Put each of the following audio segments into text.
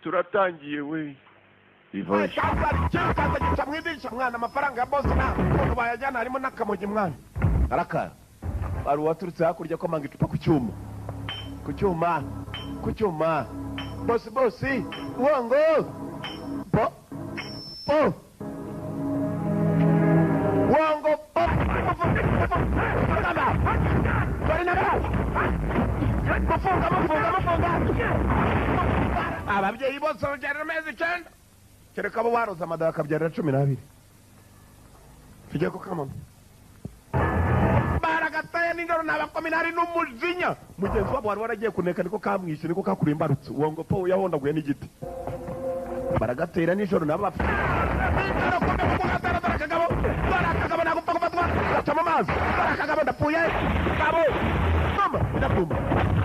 turatangiye we kaza gitamwidisha mwana amafaranga ya boss na umuntu bayajyana harimo n'akamogi mwana arakara ari waturutse hakurya ko manga icupa ku cyuma boss wongo wongo ababyeyi bose babyarira amezi 9 kereka abo baroza amada akabyarira 12 tujye ko kamama baragataye n'ingaro n'abakominari n'umujinya mugenzi wabo wari waragiye kuneka niko kamwishe niko kakuri imbarutse wongo po yahondaguye n'igiti baragatera nijoro n'abapfa barakagabo nagupfa kufatwa gacamo amazi barakagabo ndapfuye kabo mama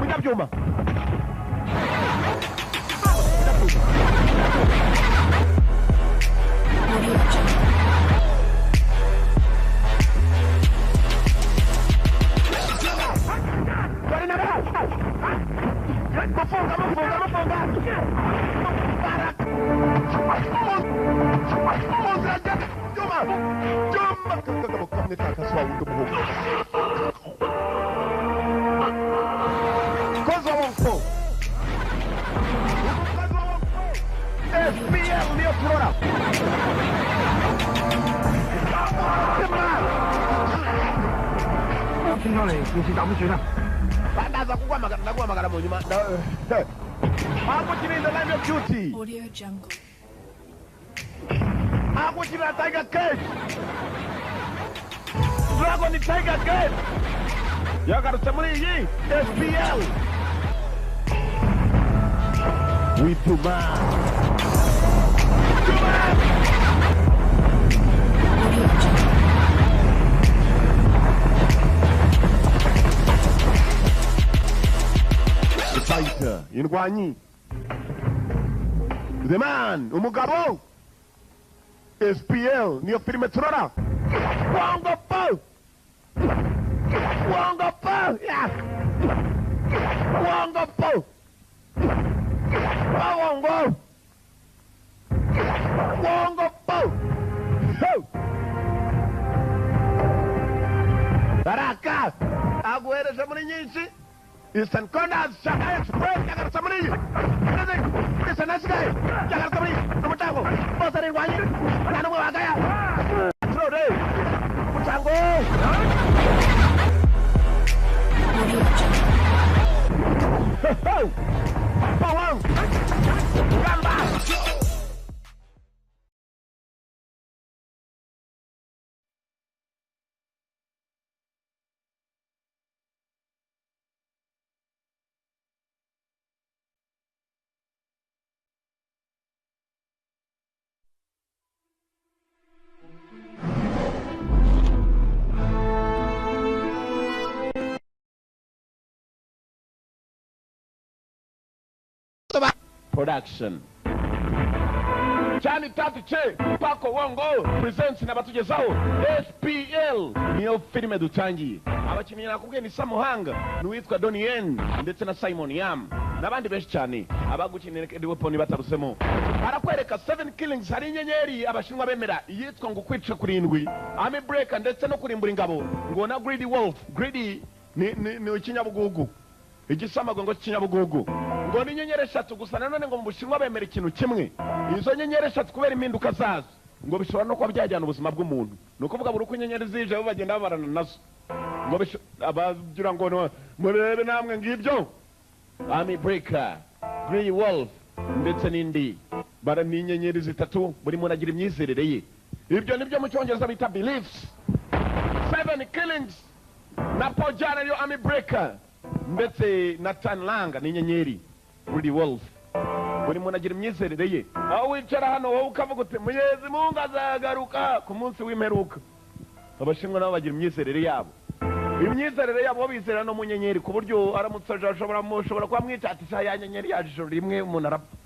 ndabyuma Audio Jungle. Tiger Cage. Dragon Tiger Cage. Yagarutse muri iyi FPL. Wituma. Fighter, indwanyi. The Man, umugabo. SPL, niyo filime turora. Wongo po. Yeah. Wongo po. Wongo po. Baraka, aguereje muri nyinshi. Eastern Corners, Shanghai Express, yagarutse muri iyi. Listen, let's go. Yagarutse muri n'umutango. Bose ari indwanyi. Nta n'umwe wagaya. Trode. Umutango. Power. Gamba. Production. Chani Tatu Che, Paco Wongo presents n'abatugezaho SPL niyo filime dutangiye. Abakinnyi nakubwiye ni Samuhanga, n'uwitwa Donien ndetse na Simon Yam n'abandi benshi cyane abagukinira Eddie Weapon batarusemo. Arakwereka 7 killings hari inyenyeri abashinwa bemera yitwa ngo kwica kurindwi, Army Breaker ndetse no kurimbura ingabo ngo na Greedy Wolf. Greedy ni ikinyabugugu. Igisamago ngo kinyabugugu. Ngo ni nyenyeri 3 gusa nanone ngo mu Bushinwa bemera ikintu kimwe. Izo nyenyeri 3 kubera impinduka zazo ngo bishobora no kuba byajyana ubuzima bw'umuntu. Nukuvuga buri uko inyenyeri zije bo bagenda babarana nazo. Ngo abagira ngo murebe namwe ngibyo. Army Breaker, Grey Wolf ndetse n'indi bara ni inyenyeri 3 buri muntu agira imyizerere ye. Ibyo nibyo mu cyongereza bita beliefs. 7 killings na Pojana yo Army Breaker ndetse na Tanlanga ni inyenyeri Grey Wolf. Buri muntu agira imyizerere ye. Aho wicara hano wowe ukavuga uti Muyezi Mungu azagaruka ku munsi w'imperuka. Abashinwa nabo bagira imyizerere yabo. Imyizerere yabo bizera no mu nyenyeri ku buryo aramutse ashobora kuba mwicatisha ya nyenyeri yaje rimwe umuntu arapfa.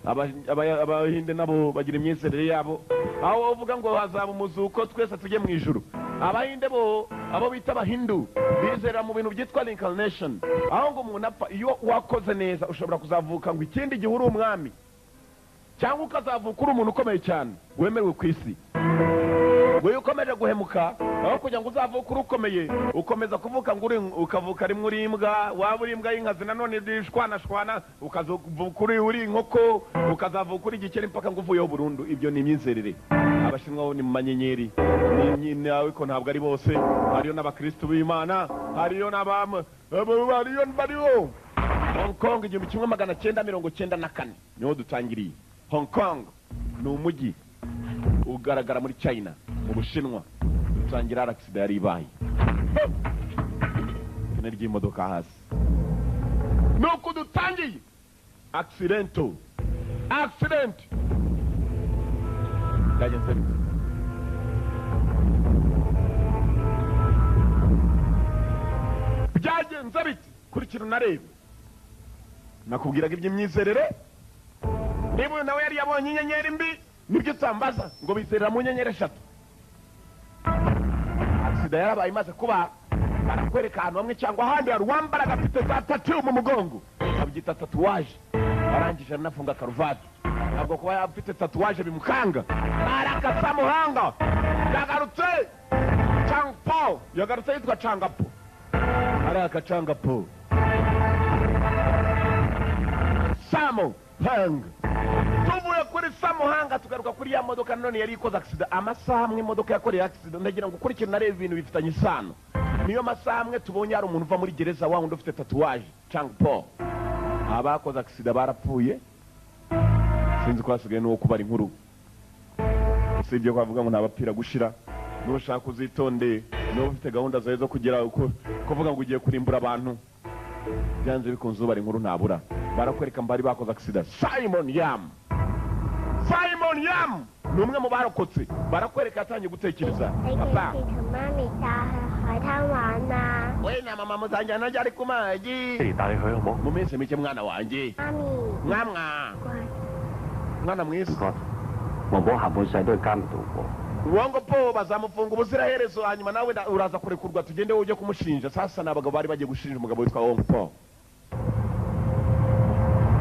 Abahinde nabo bagira imyizerere yabo. Aho uvuga ngo hazaba umuzuko twese tujye mu ijuru. abahinde bo abo bita abahindu bizera mu bintu byitwa reincarnation, aho ngo umuntu apfa iyo wakoze neza ushobora kuzavuka ngo ikindi gihe uri umwami cyangwa ukazavuka uri umuntu ukomeye cyane wemerewe ku isi. Iyo ukomeje guhemuka aho kugira ngo uzavuke uri ukomeye ukomeza kuvuka ngo ukavuka rimwe uri imbwa, waba uri imbwa y'inkazi nanone zishwanashwana, ukazavuka uri inkoko, ukazavuka uri igikeri mpaka ngo uvuyeho burundu. Ibyo ni imyizerere. Abashinwa bo ni mu manyenyeri, nawe ko ntabwo ari bose, hariyo n'abakristo b'Imana, hariyo n'abama, bariyo Hong Kong 1994 niho dutangiriye. Hong Kong ni umujyi ugaragara muri China mu Bushinwa, dutangira accident yari ibaye ine ry'imodoka hasi, nuko dutangiye accident byagenze bite? Byagenze bite? Kurikira unarebe. Nakubwiraga iby'imyizerere, niba nawe yari yabonye inyenyeri mbi nibyo utambaza ngo bizerera mu nyenyeri 3. Accident yarabaye imaze kuba, barakwereka ahantu hamwe cyangwa ahandi hari uwambara agafite za tattoo mu mugongo, abyita tatuwaje, arangije anafunga karuvati. Ntabwo kuba afite tatuwaje bimukanga, arakasa muhanga. Yagarutse Changpo, yagarutse yitwa Changapo, araka Changapo Samo Hang. Tuvuye kuri Samuhanga tugaruka kuri ya modoka none yari ikoze accident. Amasaha amwe imodoka yakoreye accident, ndagira ngo ukurikire narebe ibintu bifitanye isano. Niyo masaha amwe tubonye hari umuntu uva muri gereza wa wundi ufite tatuwaje Changpo. Abakoze accident barapfuye, sinzi ko hasigaye n'uwo kubara inkuru. Usibye ko bavuga ngo ntabapira gushira, nushaka kuzitonde, no ufite gahunda zawe zo kugira kuvuga ngo ugiye kurimbura abantu, byanze bikunze ubara inkuru ntabura. Barakwereka mbari bakoze accident. Simon Yam ni umwe mu barokotse. Barakwereka atangiye gutekereza, papa we na mama muzanjyana ryari ku mazi mu minsi mike mwana wanjye. Mwana mwiza Wongo po bazamufunga ubuziraherezo, hanyuma nawe uraza kurekurwa tugende ujye kumushinja. Sasa n'abagabo bari bagiye gushinja umugabo witwa Wongo Po.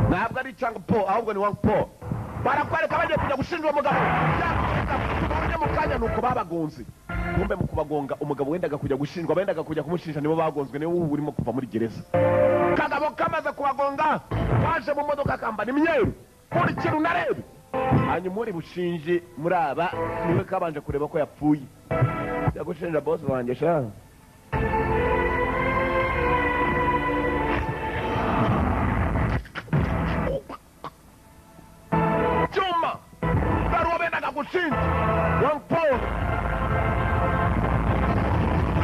Ntabwo ari Changpo ahubwo ni Wongo Po. Barakwereka bagiye kujya gushinja uwo mugabo. Tubonye mu kanya nuko babagonze. Kumbe mu kubagonga umugabo wendaga kujya gushinjwa, bendaga kujya kumushinja nibo bagonzwe, niwe urimo kuva muri gereza. Kagabo kamaze kubagonga baje mu modoka kamba ni myeru kuri kintu narebe, hanyuma uri bushinje muri aba niwe kabanje kureba ko yapfuye. Yagushinja boss wanjye sha. Chuma Darwa bendaga gushinja Wang Po.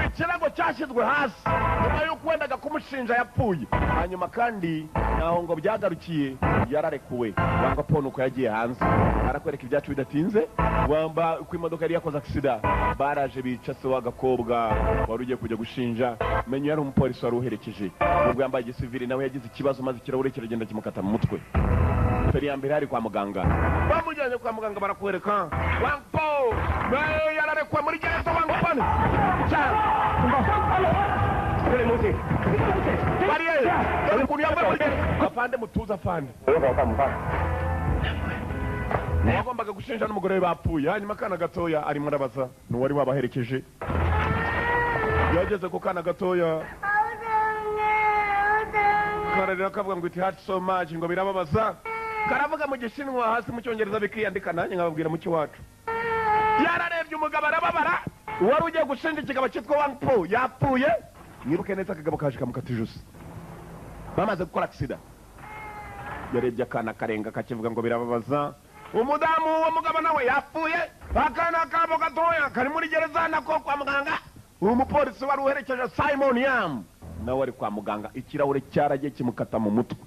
Ikirago cyashyizwe hasi nyuma y'uko wendaga kumushinja yapfuye. Hanyuma kandi naho ngo byagarukiye yararekuwe. Wanga Po nuko yagiye hanze. Arakwereka ibyacu bidatinze. Wamba uko imodoka yari yakoze accident, baraje bica se w'agakobwa wari ugiye kujya gushinja. Menye yari umupolisi wari uherekeje, ubwo yambaye igisivili nawe yagize ikibazo maze ikirahure kiragenda kimukata mu mutwe. Feri ya mbere ari kwa muganga, bamujyanye kwa muganga barakwereka Wang Po nawe yararekuwe muri gereza. Wang Po afande mutuza afande wagombaga gushinja n'umugore we bapfuye. Hanyuma akana gatoya arimo arabaza n'uwari wabaherekeje. Yageze ku kana gatoya kararira kavuga ngo it hurt so much, ngo birababaza. Karavuga mu Gishinwa hasi mu Cyongereza bikiyandika, nanjye nkababwira mu Kiwacu. Yararebye umugabo arababara, wari ugiye gushinja ikigabo cyitwa Wang Po yapfuye. Mwibuke neza akagabo kaje kamukata ijosi bamaze gukora accident. Yarebye akana karenga kakivuga ngo birababaza. Umudamu wa mugabo nawe yapfuye, akana kabo gatoya kari muri gereza nako kwa muganga. Umupolisi wari uherekeje Simon Yam nawe ari kwa muganga, ikirahure cyaragiye kimukata mu mutwe.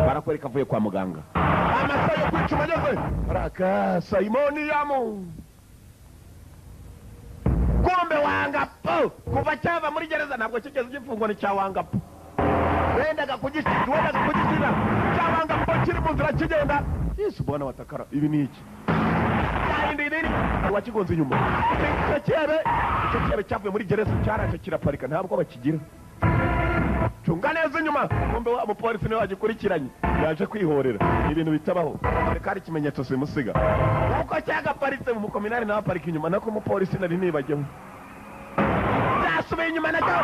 Barakwereka avuye kwa muganga, amasaha yo kwicuma ageze, araka Simon Yam. Kumbe Wanga Po kuva cyava muri gereza ntabwo kigeze gifungwa ni cya Wanga Po. Wendaga kugishyira cya Wanga Po kiri mu nzira kigenda. Yesu Bwana watakara, ibi ni iki? Yindi kinini hari uwakigonze inyuma icyo cyebe cyavuye muri gereza cyaraje kiraparika ntabwo bakigira cunga neza inyuma kumbe wa mupolisi niwe wagikurikiranye yaje kwihorera ibintu bitabaho ariko hari ikimenyetso simusiga kuko cyagaparitse mu mukominari nawe aparika inyuma nako umupolisi nari nibageho byasubiye inyuma nacyo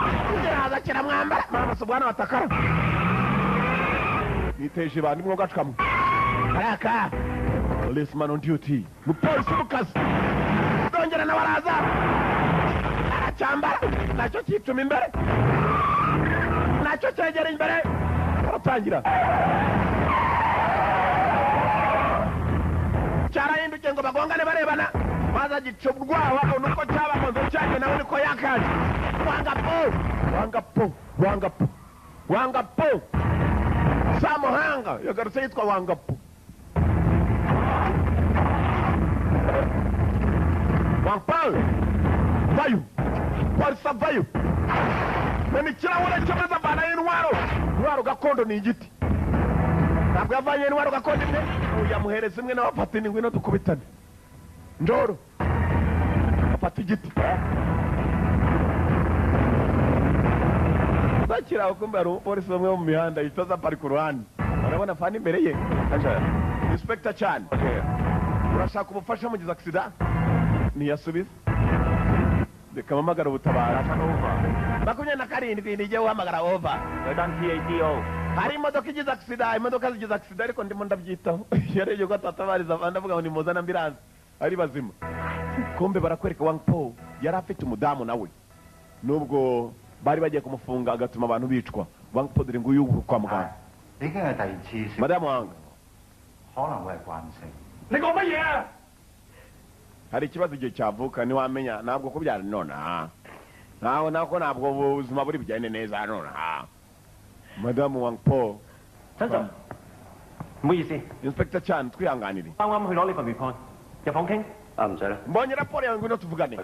kiraza kiramwambara mama subwana watakara niteje ibandi mwo gacukamwe karaka policeman on duty mupolisi mu kazi dongera nawe araza aracyambara nacyo cyituma imbere nacyo cyegera imbere aratangira cyarahindukiye ngo bagongane barebana maze gica urwawa nuko cyabagonze cyane nawe niko yakaje wangapo Samuhanga yagarutse yitwa Wangapo Wampal vayo Parisa vayo nani kirahure cyamaze abana y'intwaro gakondo ni igiti ntabwo yavanye intwaro gakondo imwe uyamuhereza imwe n'abafata indwi no dukubitane ndoro afata igiti bakira ukumbe ari umupolisi bamwe mu mihanda yitoza parika uruhande urabona fani imbere ye inspector cyane urashaka ubufasha mugize accident ntiyasubiza reka mpamagara ubutabara makumyabiri na karindwi nijye uhamagara over hari imodoka igize accident imodoka zigize accident ariko ndimo ndabyitaho yarebye ko atatabariza abandi avuga ngo nimuzana ambulance ari bazima kumbe barakwereka Wangpo yari afite umudamu nawe nubwo bari bagiye kumufunga agatuma abantu bicwa Wangpo dore nguyu kwa muganga madamu Wanga ni ngoma ye hari ikibazo igihe cyavuka ntiwamenya ntabwo ko byari nona ntabwo ubuzima buri bujyane neza nona madamu Wangpo inspector cyane twihanganire mbonye raporo yawe ngwino tuvugane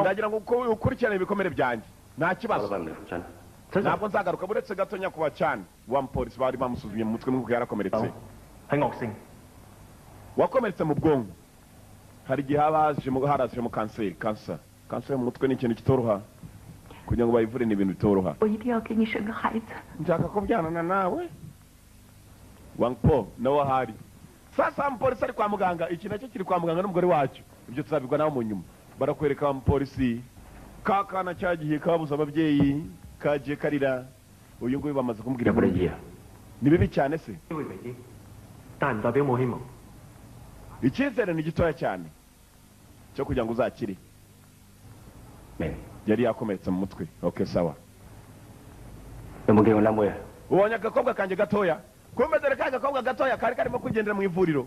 ndagira ngo ukurikirane ibikomere byanjye nta kibazo ntabwo nzagaruka buretse gato nyakuba cyane wa mupolisi bari bamusuzumye mu mutwe nk'uko yarakomeretse wakomeretse mu bwonko hari igihe harazijemo kanseri mu mutwe ni ikintu kitoroha kugira ngo bayivure ni ibintu bitoroha nshaka kubyanana nawe Wangpo nawe ahari sasa umupolisi ari kwa muganga iki nacyo kiri kwa muganga n'umugore wacyo ibyo tuzabigwa nawe mu nyuma barakwereka umupolisi kakana cyagiye kabuza ababyeyi kagiye karira uyu nguyu bamaze kumubwira ni bibi cyane se icyizere ni gitoya cyane cyo kugira ngo uzakire yari yakomeretse mu mutwe okay sawa ubonye agakobwa kanjye gatoya kumbe dore ka gakobwa gatoya kari karimo kugendera mu ivuriro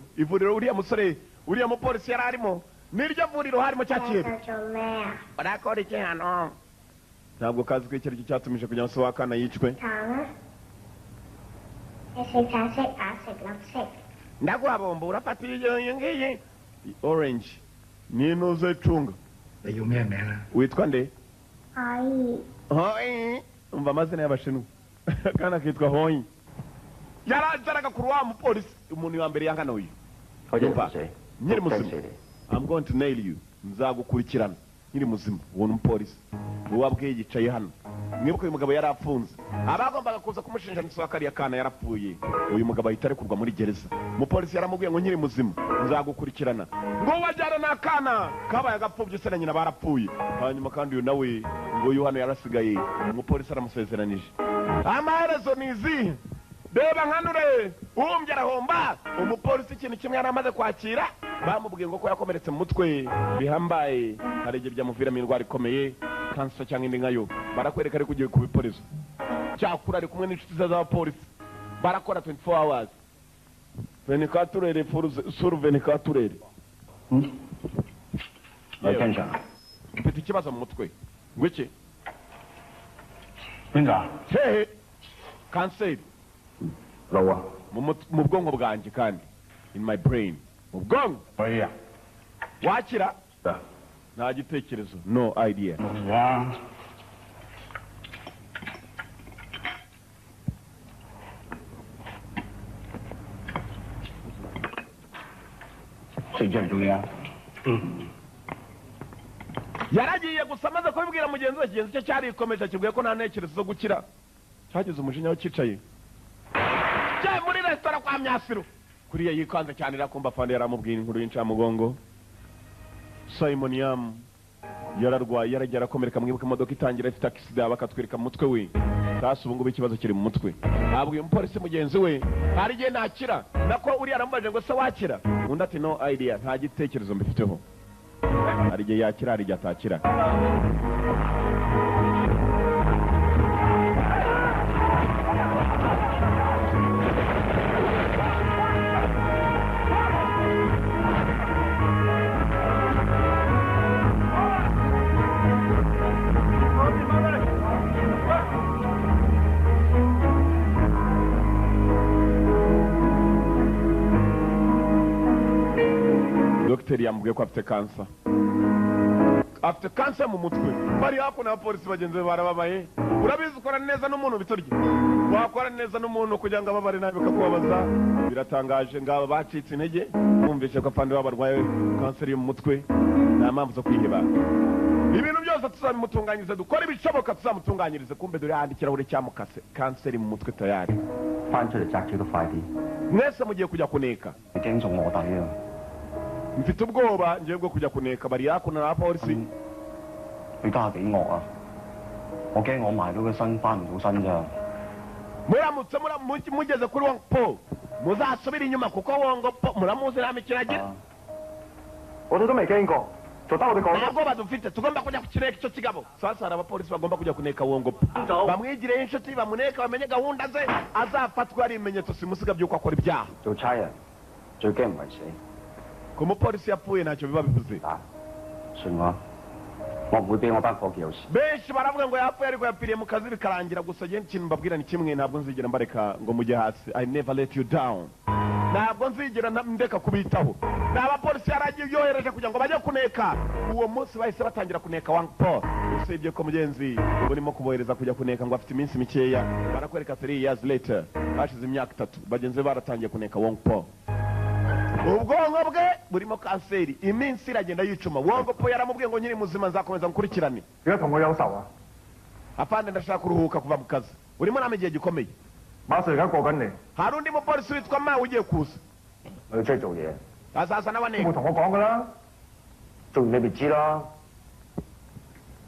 uriya musore uriya mupolisi yari arimo niryo vuriro harimo cyakiyebe barakora iki hano ntabwo kazi ko icyo cyatumije kugira ngo se wakana yicwe ndaguhabomba urafata iyo ngiyi orange n'intuzo icunga witwa nde Hoi umva amazina y'abashinwa kana kitwa Hoi yarazaraga kuri wa mupolisi umuntu wa mbere yangana uyu nyiri muzima I'm going to nail you nzagukurikirana nyiri muzima uwo mupolisi wabwiye yicaye hano mwibuka uyu mugabo yari afunze abagombaga kuza kumushinja n'iswa kariya kana yarapfuye uyu mugabo ahita arekurwa muri gereza umupolisi yaramubwiye ngo nyiri muzima nzagukurikirana ngo wajyana n'akana kabaye agapfubye se na nyina barapfuye hanyuma kandi uyu nawe ngo uyu hano yarasigaye umupolisi aramusezeranije amaherezo ni izihe reba nkanure uwumbye arahomba umupolisi ikintu kimwe yari amaze kwakira bamubwiye ngo ko yakomeretse mu mutwe bihambaye hari igihe byamuviramo indwara ikomeye kansa cyangwa indi nkayo barakwereka ariko ugiye kubipolisi cyakura ari kumwe n'inshuti z'abapolisi barakora 24 hours venikaturere sur venikaturere mfite ikibazo mu mutwe ngwiki hehe kanseri mu bwonko bwanjye kandi in my brain mu bwonko wakira nta gitekerezo no idea yaragiye gusa amaze kubibwira mugenzi we, kigenzi cye cyarikomeje kibwiye ko nta ntekerezo zo gukira, cyagize umujinya we cyicaye cyaye muri resitora kwa Myasiro. Kuriya yikanze cyane irakumva afande yaramubwira inkuru y'incamugongo. Simon Yam yararwaye, yaragiye arakomereka, mwibuka imodoka itangira ifite accident bakatwereka mu mutwe we. Kasi ubu ngubu ikibazo kiri mu mutwe. Abwiye umupolisi mugenzi we hari igihe ntakira, nako uriya aramubaje ngo se wakira, undi ati no idea, nta gitekerezo mbifiteho. Hari igihe yakira, hari igihe atakira. Dogiteri yambwiye ko afite kansa. Afite kansa mu mutwe. Bari hakuno abapolisi bagenzi be barababaye. Urabizi ukora neza n'umuntu bitorye. Wakora neza n'umuntu kugira ngo ababare nabi bakakubabaza. Biratangaje ngaba bacitse intege. Bumvishe ko afande babarwaye kanseri yo mu mutwe. Nta mpamvu zo kwiheba. Ibintu byose tuzabimutunganyiriza, dukora ibishoboka tuzamutunganyirize, kumbe dore handi ikirahure cyamukase. Kanseri mu mutwe tayari. 翻出嚟摘住都快啲。 Mwese mugiye kujya kuneka. 你驚中我底啊！ Mfite ubwoba ngiye bwo kujya kuneka, bari hakuno n'abapolisi. 佢家下幾惡啊！我驚我埋咗個身翻唔到身咋。 Muramutse mugeze kuri Wongpo muzasubira inyuma kuko Wongpo muramuzi nta mikino agira. 我哋都未驚過，就得我哋講。 Ntabwo badufite, tugomba kujya ku kirere icyo kigabo. Sasa hari abapolisi bagomba kujya kuneka Wongpo. Bamwigireho inshuti, bamuneka, bamenye gahunda ze, azafatwa ari ibimenyetso simusiga by'uko akora ibyaha. 做差人最驚唔係死。 Ku mupolisi yapfuye ntacyo biba bivuze. 信我唔會俾我班伙計有事。 Benshi baravuga ngo yapfuye ariko yapfiriye mu kazi bikarangira, gusa je ikintu mbabwira ni kimwe, ntabwo nzigera mbareka ngo mujye hasi. I never let you down. Ntabwo nzigera ndeka kubitaho. N'abapolisi yaragiye yohereje kugira ngo bajye kuneka. Uwo munsi bahise batangira kuneka Wongpo. Usibye ko mugenzi burimo kubohereza kujya kuneka ngo afite iminsi mikeya, barakwereka 3 years later, hashize imyaka 3 bagenzi baratangiye kuneka Wongpo. Ubwonko bwe burimo kanseri, iminsi iragenda yicuma. Wongpo yaramubwiye ngo nyiri muzima nzakomeza nkurikirane. 點解同我有仇啊？ Afande ndashaka kuruhuka kuva mu kazi. Urimo nama igihe gikomeye. 馬上而家過緊嚟， Hari undi mupolisi witwa Ma ugiye kuza. 我要出去做嘢。 Azaza 都 n'abaneka. 冇同我講噶啦，做完你咪知啦。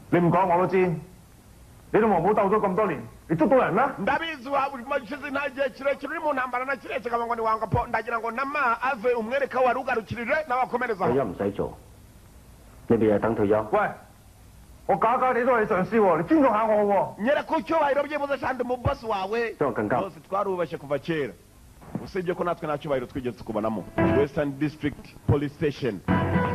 你唔講我都知，你同黃寶鬥咗咁多年，你捉到人咩？ Ndabizi wabumajize nta gihe kirekire uri mu ntambara na kiretse kaba ngo ni Wongpo, ndagira ngo na Ma ave umwereka wari ugarukirije n'abakomereza. 退休唔使做，你咪係等退休。喂，我假假地都係你上司喎，你尊重下我喎。 Nyereka ku cyubahiro byibuze kandi mu boss wawe. Kanka. Bose twarubashye kuva kera. Usibye ko natwe nta cyubahiro twigeze tukubonamo. Western District Police Station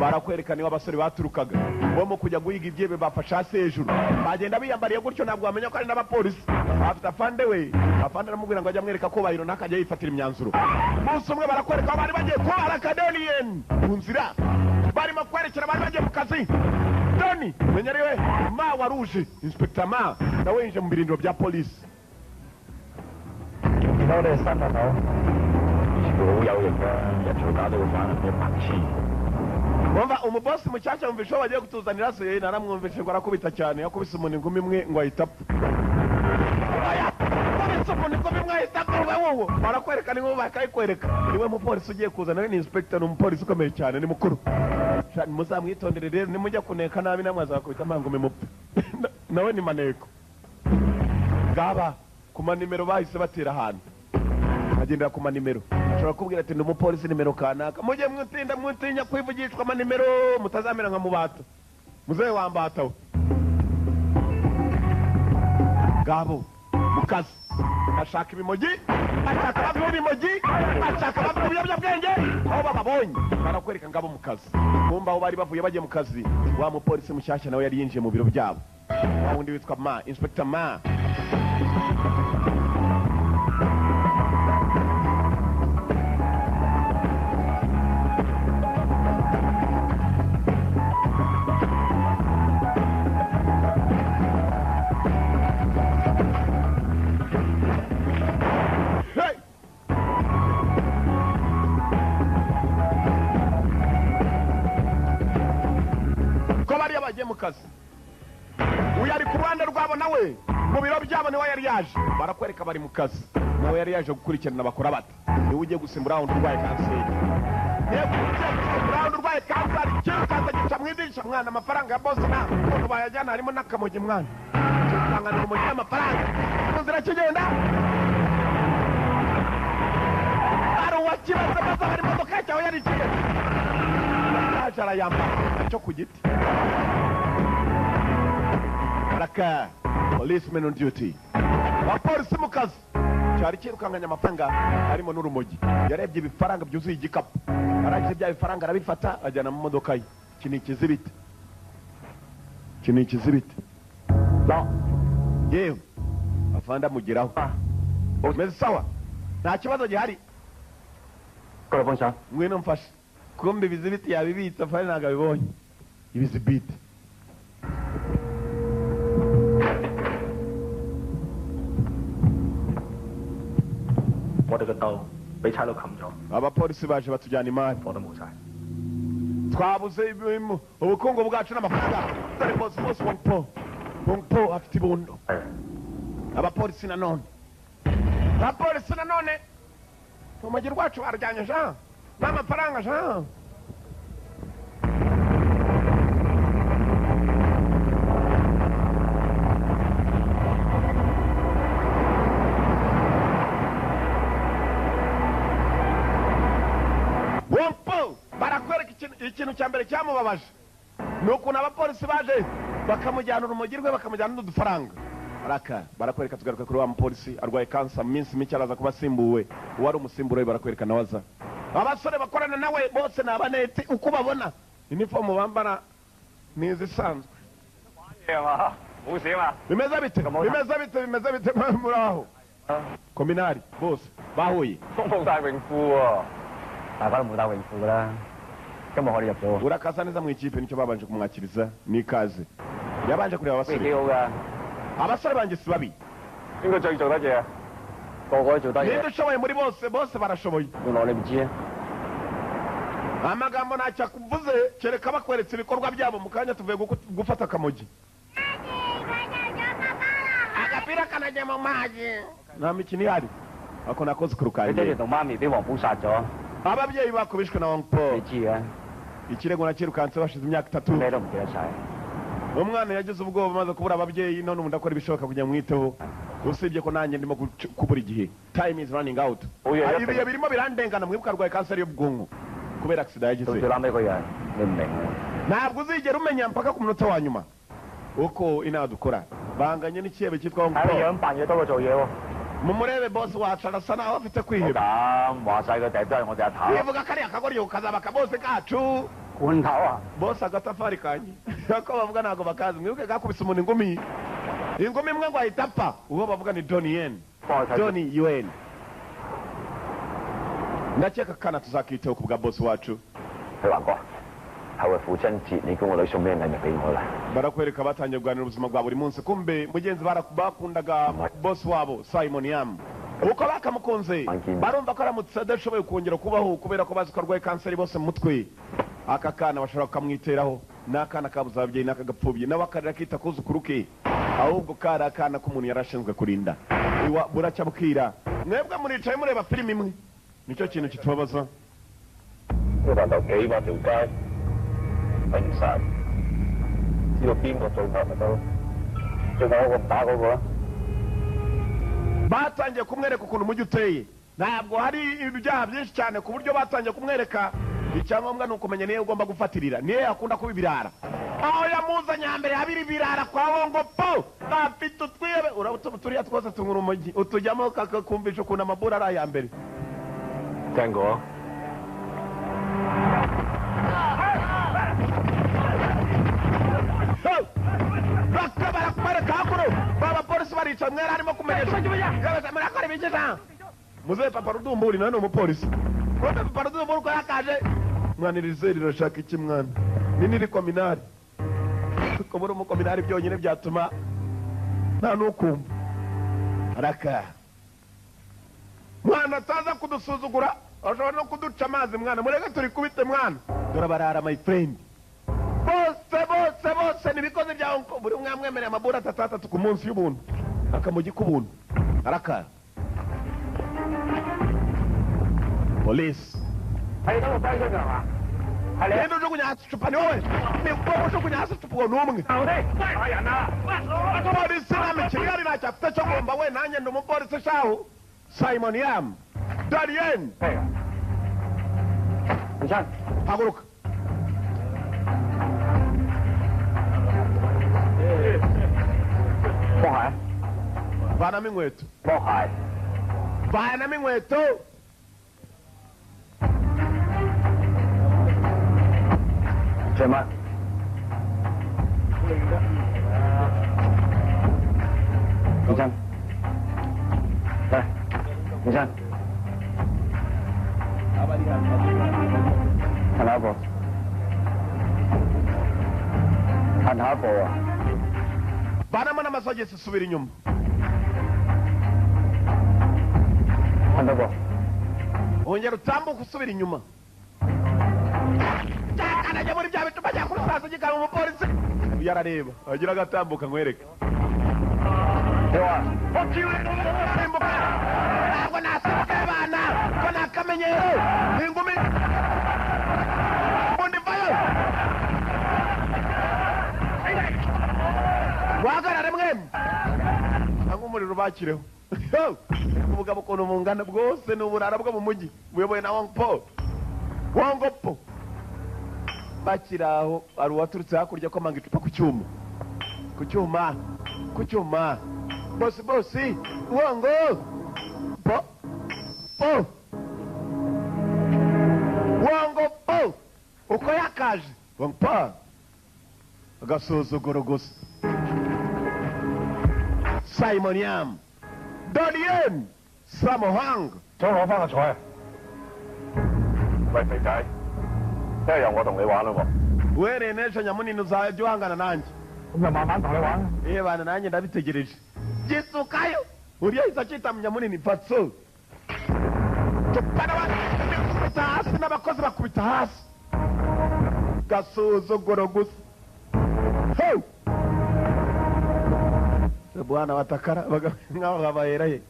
barakwereka niba abasore baturukaga bo mu kujya guhiga ibyebe bafashe hasi hejuru, bagenda biyambariye gutyo, ntabwo wamenya ko ari n'abapolisi. Afite afande we, afande aramubwira ngo ajya amwereka ko bahiro ntakajya yifatira imyanzuro. Umunsi umwe barakwereka aho bari bagiye kubara Academien mu nzira, barimo kwerekera bari bagiye mu kazi. Doni menya ariwe Ma waruje, Inspector Ma nawe yinje mu birindiro bya polisi. 見到你係新特首，佢好有型㗎，一早搞到個反人嘅白痴。 Wumva umubosi mucyashya wumvishe bagiye kutuzanira se, naramwumvishe ngo arakubita cyane, yakubise umuntu ingumi imwe ngo ahita apfa. Yakubise umuntu ingumi imwe ahita apfa wowe. Barakwereka ni wowe bakayikwereka. Niwe mupolisi ugiye kuza, nawe ni inspector, ni umupolisi ukomeye cyane, ni mukuru. Muzamwitondere rero, nimujya kuneka nabi namwe azakubita amangumi mupfe. Nawe ni maneko. Ngaba ku manimero bahise batera ahantu. Agendera ku manimero. Ashobora kubwira ati ndi umupolisi nimero kanaka. Mujye mwitinya kwivugishwa amanimero, mutazamera nka mubata. Muzehe wambata we. Ngabo mukazi ashaka ibimogi, ashaka abavura ibimogi, ashaka abavura ibiyobyabwenge, aho bababonye barakwereka ngabo mu kazi. Kumva aho bari bavuye bagiye mu kazi, wa mupolisi mushyashya nawe yari yinjiye mu biro byabo. Wa wundi witwa Ma, Inspector Ma. yari yaje barakwereka bari mu kazi nawe yari yaje gukurikirana bakora bata niwe ugiye gusimbura wundi urwaye kanseri niyo ugiye gusimbura wundi urwaye kanseri kirukanza gica mu idirisha mwana amafaranga ya bose nta ukuntu bayajyana harimo n'akamogi mwana kirukankana urumogi y'amafaranga inzira kigenda hari uwakibaza maze hari imodoka cyawe yari ikigenda yaje arayambara cyo ku giti Raka, policeman on duty. Abapolisi mu kazi cyari kirukankanya amafaranga harimo n'urumogi yarebye ibifaranga byuzuye igikapu arangije bya bifaranga arabifata ajyana mu modoka ye kini kizibite No. yewe afanda mugeraho umeze sawa nta kibazo gihari過嚟幫手。 ngwino mfashe kumbe ibizibiti yabibitse afande ntabwo abibonye ibizibiti abapolisi baje batujyana imari twabuze ubukungu bwacu n'amafaranga dore bose wongpo afite ibundo abapolisi nanone urumogi rwacu barujyanye jean n'amafaranga jean barakwereka ikintu cya mbere cyamubabaje ni ukuntu abapolisi baje bakamujyana urumogi rwe bakamujyana n'udufaranga barakwereka tugaruka kuri wa mupolisi arwaye kansa mu minsi mike araza kuba asimbuwe uwari umusimburo we barakwereka nawe aza abasore bakorana nawe bose ni abaneti uko babona inifomu bambara ni izisanzwe bimeze bite muri aho kominari bose bahuye urakasa neza mu ikipe nicyo babanje kumwakiriza n'ikaze yabanje kureba abasore abasore banjye si babi ninde ushoboye muri bose barashoboye amagambo ntacyo akuvuze kereka bakweretse ibikorwa byabo mu kanya tuvuye gufata akamogi agapira kanajya mu mazi nta mikino ihari ako nakoze ku rukanje ababyeyi bakubishwe na wongpo ikirego nakirukanse bashize imyaka 3 umwana yagize ubwoba maze kubura ababyeyi none ubu ndakora ibishoboka kugira mwiteho usibye ko nanjye ndimo kubura igihe time is running out ibiye birimo birandengana mwibuka rwaye kanseri y'ubwonko kubera accident yagize ntabwo uzigera umenya mpaka ku munota wa nyuma uko inadukora banganye n'ikiyebe cyitwa wongpo mumurebe boss wacu arasa naho afite kwiheba bivuga kariya kagoryo kazaba kabose kacu boss agatafari kanye ako bavuga ntago bakazi mwibuke gakubise umuntu ingumi imwe ngo ahita apfa uwo bavuga ni Donnie UN ndakeka kana tuzakiteho kubwa boss wacu barakwereka batangiye kuganira ubuzima bwa buri munsi kumbe mugenzi bakundaga boss wabo Simon Yam uko bakamukunze barumva ko aramutse adashoboye kongera kubaho kubera ko bazi ko arwaye kanseri bose mu mutwe aka kana bashobora kumwiteraho n'akana kabuze ababyeyi n'akagapfubye nawe akarira akita kuzukuru ke ahubwo kari akana k'umuntu yarashinzwe kurinda buracya bukira mwebwe muricaye mureba filime imwe nicyo kintu kitubabaza batangiye kumwereka ukuntu umujyi uteye ntabwo hari ibyaha byinshi cyane ku buryo batangiye kumwereka icyangombwa ni ukumenya niyo ugomba gufatirira niyo yakunda kuba ibirara aho yamuzanye hambere habiri ibirara kwa wongpo afite utwibe urabutuma turiya twose tunywa urumogi utujyamo kakakumvisha ukuntu amabura ari aya mbere Tango barakwereka hakuno abapolisi barica mwera harimo kumenyesha murakora ibigeza muzehe papa rudumburi nawe ni umupolisi kuko papa rudumburi uko yakaje mwana iri zeri rirashaka iki mwana nini iri kominari kuko muri umukominari byonyine byatuma nta n'ukumva araka mwana ataza kudusuzugura ashobora no kuduca amazi mwana mureke turi kubite mwana dore barara my friend bose nibikoze bya buri umwe amwemereye amabura 3 ku munsi y'ubuntu akamugi k'ubuntu arakara polisi rero ujugunya hasi icupa ni wowe ni wowe ujugunya hasi icupa uwo ni umwe polisi nta mikino ihari ntacyo afite cyo ngomba we nanjye ndi umupolisi shahu Simon Yam Darien haguruka vanamo inkweto vanamo inkweto Cema. Nisan. Nisan. Kenapa? Kenapa? vanamo n'amasogisi subira inyuma Kenapa? ongera utambuka usubira inyuma cyakana muri bya bituma ajya kuri sitasiyo gikanga umupolisi yarareba agira agatambuka nkwereke simbuka ntabwo nasimbuka abana ko ni akamenyero ingumi ubundi vayo wahagarare mwemwe cyangwa umuriro bakireho ubugabo ukuntu mungana bwose ni uburara bwo mu mujyi buyoboye na Wongopo bakiri aho hari uwaturutse hakurya komanga icupa ku cyuma bosi Wongopo uko yakaje Wongopo agasuzuguro gusa Simon Yam Donien Samohang 將攞翻個彩。喂，肥仔，聽日由我同你玩啦喎。 were n'ejo nyamunini uzajya uhangana nanjye 咁就慢慢同你玩。 bana nanjye ndabitegereje gisukayo uriya ahise akita nyamunini patso kubita hasi n'abakozi bakubita hasi gasuzuguro gusa bwana watakara nk'aho babayeraye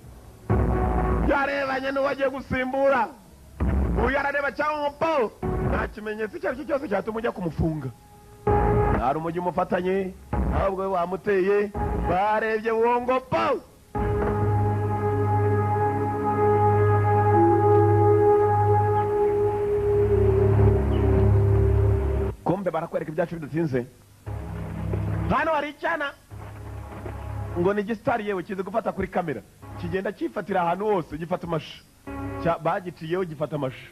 yarebanye n'uwagiye gusimbura uyu arareba cyangwa umupo nta kimenyetso icyo ari cyo cyose cyatuma ujya kumufunga hari umujyi umufatanye ahubwo we wamuteye barebye Wongopo kumbe barakwereka ibyacu bidatinze hano hari icyana ngo ni gisitari yewe kizi gufata kuri kamera kigenda kifatira ahantu hose gifata amashusho bagiciyeho gifata amashusho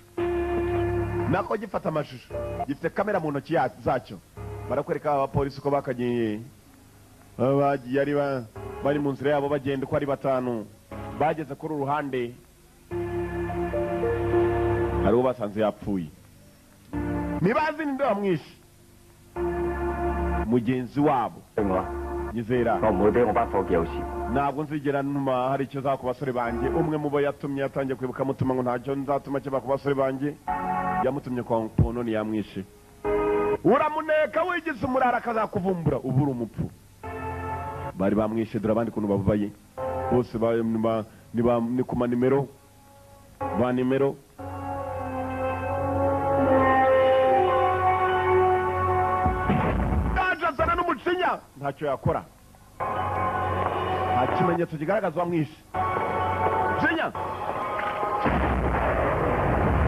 nako gifata amashusho gifite kamera mu ntoki zacyo barakwereka abapolisi ko bakagiye bagiye ari bari mu nzira yabo bagenda uko ari batanu bageze kuri uruhande hari uwo basanze yapfuye ntibazi ninde wamwishe mugenzi wabo nyizera ntabwo nzigera numa hari icyo za ku basore banjye umwe mu bo yatumye yatangiye kwibuka mutuma ngo ntacyo nzatuma kiba ku basore banjye yamutumye kwa nkono ntiyamwishe uramuneka wigize umurara akazakuvumbura ubura umupfu bari bamwishe dore abandi kuntu babaye bose ni ku manimero ba nimero azana n'umucinya ntacyo yakora nta kimenyetso kigaragaza uwamwishe cinya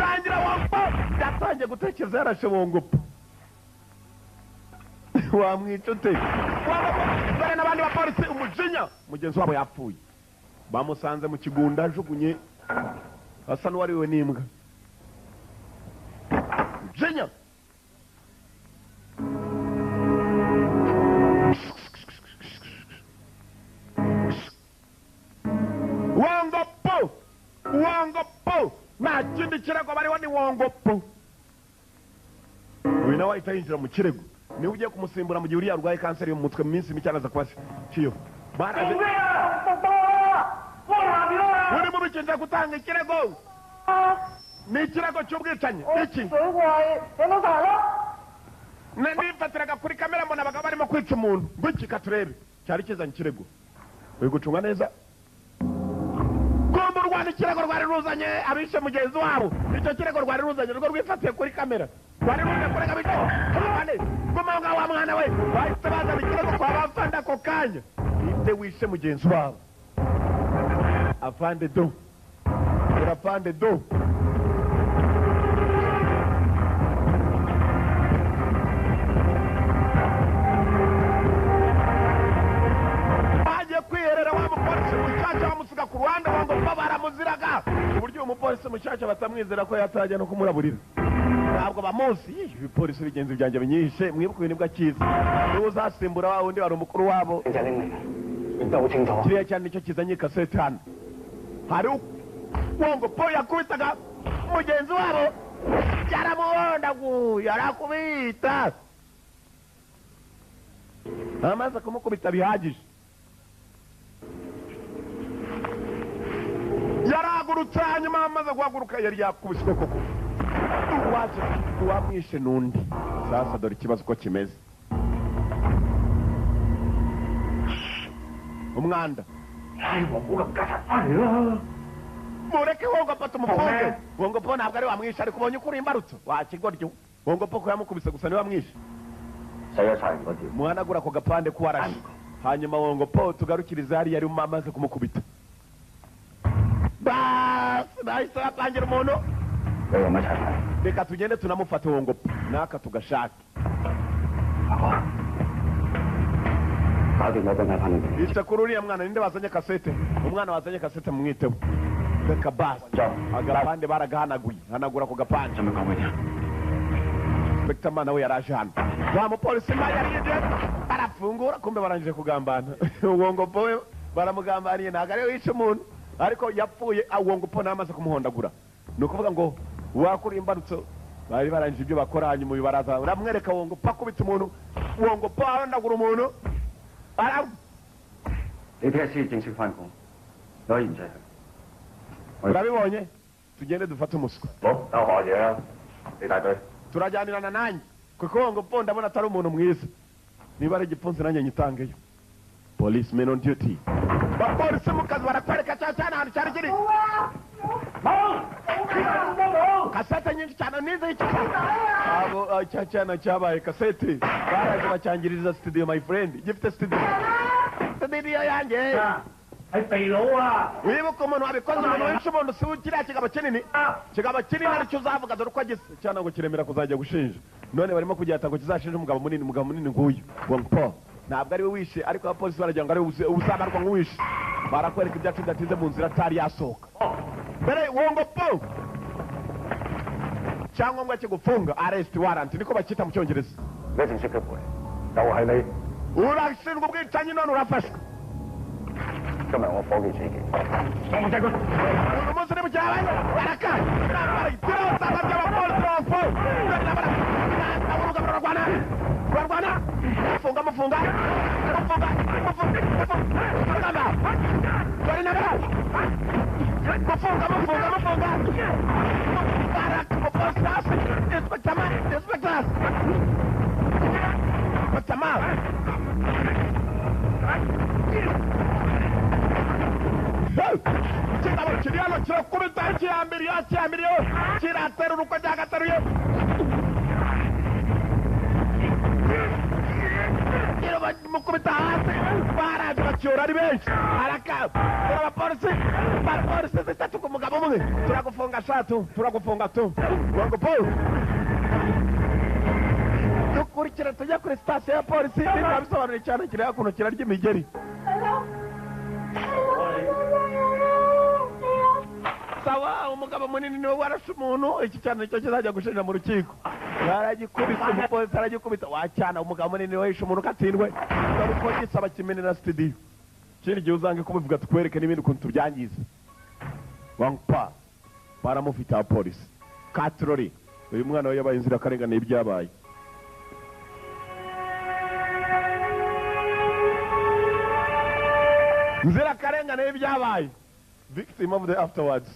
tangira Wongopo yatangiye gutekereza yarashe Wongopo wamwica ute dore n'abandi bapolisi umujinya mugenzi wabo yapfuye bamusanze mu kigunda ajugunye asa n'uwariwe n'imbwa mujinya Wongopo nta kindi kirego bariho ni Wongopo uyu nawe ahita yinjira mu kirego niwe ugiye kumusimbura mu gihe uriya arwaye kanseri yo mu mutwe mu minsi mike araza kuba kiyo baraje uri mu bikinja gutanga ikirego ni ikirego cy'ubwicanyi iki nifatiraga kuri kamera mbona abagabo barimo kwica umuntu ngwiki katurebe cyari kizanye ikirego uri gucunga neza kumva u Rwanda ikirego rwari ruzanye abishe mugenzi wabo icyo kirego rwari ruzanye rwo rwifatiye kuri kamera rwari ruje kurega bico abandi kumanga wa mwana we bahise bazana ikirego kwa bafanda ako kanya inde wishe mugenzi wabo afande do urafande do ku Rwanda ngo baramuziraga uburyo umupolisi mushasha batamwizera ko yatajya no kumuraburira ntabwo bamuzi ibipolisi bigenzi byanje binyishe mwibuka ibintu bwakiza niwe uzasimbura wa wundi wari umukuru wabo kiriya cyane nicyo kizanye kasete hano hari ngo po yakubitaga mugenzi wabo yaramuhondaguye arakubita amaze kumukubita bihagije yaragurutse hanyuma amaze guhaguruka yari yakubiswe koko uwaje uwamwishe n'undi sasa dore ikibazo uko kimeze umwanda mureke Wongopo tumufunge Wongopo ntabwo ari wamwishe ariko ubonye ukuri imbarutso wakigoryo Wongopo ko yamukubise gusa ni wamwishe muhanagura ako gapande kuwarashe hanyuma Wongopo tugarukiriza hariya yari amaze kumukubita bahise bapangira umuntu reka tugende tunamufate Wongopo naka tugashake isekuru uriya mwana ninde wazanye kasete umwana wazanye kasete mumwiteho reka basi agapande baragahanaguye hanagura ku gapande Inspector Mana we yaraje hano wa mupolisi mba yarije arafungura kumbe barangije kugambana Wongopo we baramugambaniye ntabwo ariwe wishe umuntu ariko yapfuye Wongopo namaze kumuhondagura ni ukuvuga ngo wakuri imbarutso bari barangije ibyo bakora hanyuma baraza uramwereka Wongopo akubita umuntu Wongopo ahondagura umuntu urabibonye tugende dufate umuswa turajyanirana nanjye kuko Wongopo ndabona atari umuntu mwiza niba ari igipfunsi nanjye nyitangeyo policemen on duty bapolisi mu kazi barakwereka cyane ahantu cyari kiri kasete nyinshi cyane nizo abo cyane cyabaye kasete baraje bacyangiriza studio my friend gifite studio yanjye wibuka umuntu wabikoze umuntu wishe umuntu si kiriya kigabo kinini aricyo uzavuga dore uko agise cyane ngo kiremera kuzajya gushinja none barimo kugihata ngo kizashinje umugabo munini nguyu Wongopo ntabwo ari we wishe ariko abapolisi baragira ngo ari uzabarwa nk'uwishe barakwereka ibyacu bidatinze mu nzira atari yasohoka mbere Wongopo cyangombwa kigufunga arrest warrant niko bakita mu cyongereza urashinjwa ubwicanyi none urafashwe umunsi niba cyabaye baraka turasaba by'abapolisi barwana mufunga kiriyano kirakubita kiyambiriyo kiraterura uko cyagateruye mukubita hasi baraje bacyura ari benshi abapolisi zitatu ku mugabo umwe turagufunga tu Wongopo dukurikira tujya kuri sitasiyo ya polisi bisobanuriye cyane kiriya kuntu kirarya imigeri sawa umugabo munini niwe warashe umuntu iki cyane nicyo kizajya gushinja mu rukiko baragikubise umupolisi aragikubita wacyana umugabo munini niwe yishe umuntu ukatsindwe dore uko gisaba kimenera studio kindi gihe uzange kubivuga tukwereke n'ibindi ukuntu tubyangiza Wongopo baramufite abapolisi katrori uyu mwana we yabaye inzirakarengane y'ibyabaye inzirakarengane y'ibyabaye victim of the afterwards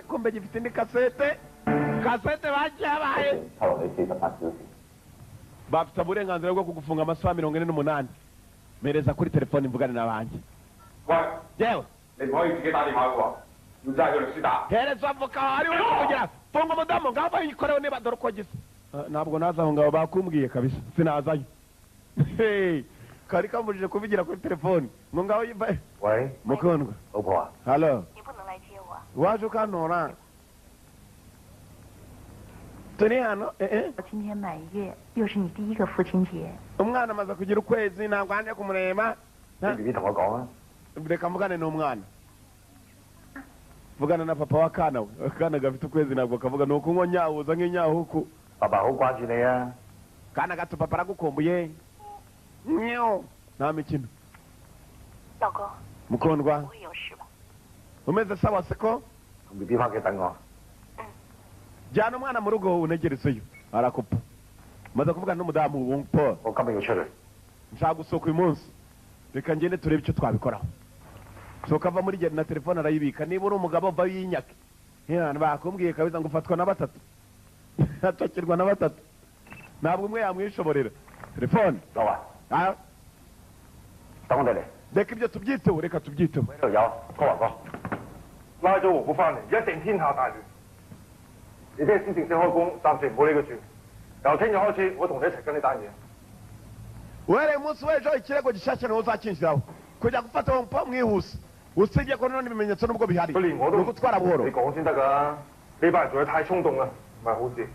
kumbe gifite indi kasete bacyabaye bafite uburenganzira bwo kugufunga amasaha 48 mereza kuri telefone mvugane n'abanjye 喂， yewe 你唔可以自己打電話嘅喎，要真係佢律師打。 hereza avoka ari we kugira funga umudamu ngaho yikorewe niba dore uko gisa ntabwo naza aho ngaho bakumbwiye kabisa sinazayo kari kamubujije kuvugira kuri telefone ngo ngaho yimba 喂， mukundwa 老婆啊， halo 你不能来接我。 waje ukantora turi hano 今天满月，又是你第一个父亲节， umwana amaze kugira ukwezi ntabwo anje kumureba 你 B B 同我講啊， reka mvugane n'umwana vugana na papa w'akana we akana gafite ukwezi ntabwo kavuga ni ukunywa nyahuza nk'inyahuku 爸爸好掛住你啊， kana gato papa aragukumbuye nyo nta mikino 老公， mukundwa 不会有事吧？ umeze sawa siko 同 B B 翻屋企等我。 jyana umwana mu rugo unegereseyo arakupa maze kuvugana n'umudamu w'umpo 我今日要出去， nshaka gusohoka uyu munsi reka ngende turebe icyo twabikoraho sohoka ava muri genda na telefone arayibika niba uri umugabo va yinyake bakumbwiye kabisa ngo ufatwa na batatu atokirwa na batatu ntabwo umwe yamwishoborera telefone 老華， Ah, 等我哋嚟。 reka ibyo tubyiteho reka tubyiteho 呢度有高華哥，拉咗黃虎翻嚟，一定天下大亂。你聽日先正式開工，暫時唔好理佢住。由聽日開始，我同你一齊跟呢單嘢。 uhereye umunsi w'ejo ikirego gishyashya niwo uzakinshyiraho kujya gufata uwo mupapa mwihuse usibye ko none ibimenyetso nubwo bihari 佢連我都 ni ugutwara buhoro 你講先得㗎，呢班人做得太衝動啦，唔係好事。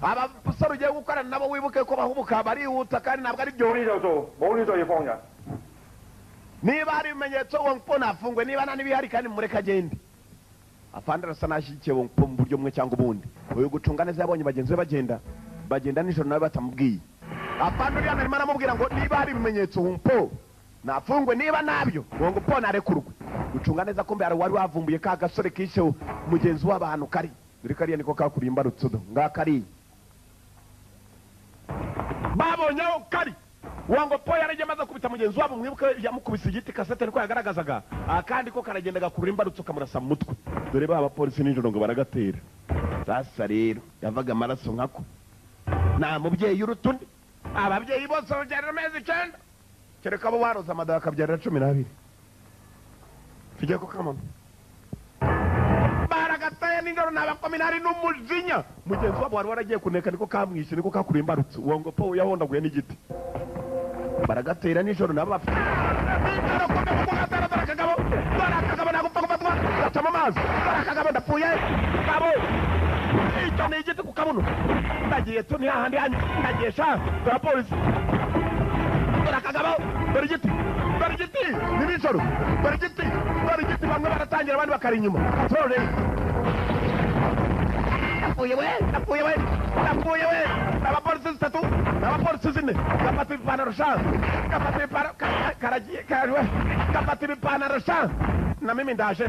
abasore ugiye gukorana nabo wibuke ko bahubuka barihuta kandi ntabwo ari byo 有呢就做，冇呢就要放人。 niba hari ibimenyetso uwo mupapa ntafungwe niba nta n'ibihari kandi mureke agende afande arasa n'ashyigikiye uwo mupapa mu buryo bumwe cyangwa ubundi uyu gucunga neza yabonye bagenzi be bagenda nijoro nawe batamubwiye afande uriya arimo aramubwira ngo niba hari ibimenyetso uwo mupapa ntafungwe niba nabyo uwo mupapa ntarekurwe gucunga neza ko mbere wari wavumbuye ka gasore kisheho mugenzi w'abantu kari dore kariya niko kakuriye imbarutso do ngakariye babonyeho kari wango po yarajya amaze kubita mugenzi wabo mwibuke yamukubise igiti kasete niko yagaragazaga akandi ko karagenda gakurura imbarutso kamurasa mu mutwe dore ba abapolisi nijoro ngo baragatera sasa rero yavaga amaraso nkako nta mubyeyi uruta undi ababyeyi bose babyarira amezi 9 kereka abo baroza amada bakabyarira 12 tujye ku kamama baragataye nijoro n'abakominari n'umujinya mugenzi wabo wari waragiye kuneka niko kamwishe niko kakuriye imbarutso uwo ngo po yahondaguye n'igiti baragatera nijoro nabo bafite akagabo nagupfa gufatwa gacamo amazi akagabo ndapfuye kabo icyo ni igiti ku kabuno ndagiye tuni hahandi hanyu ndagiye sha dore polisi dore akagabo dore igiti ni nijoro dore igiti bamwe baratangira abandi bakari inyuma tore napfuye we abapolisi 3 n'abapolisi 4 gafata ipantaro sha gafata ipantaro sha na mimi ndaje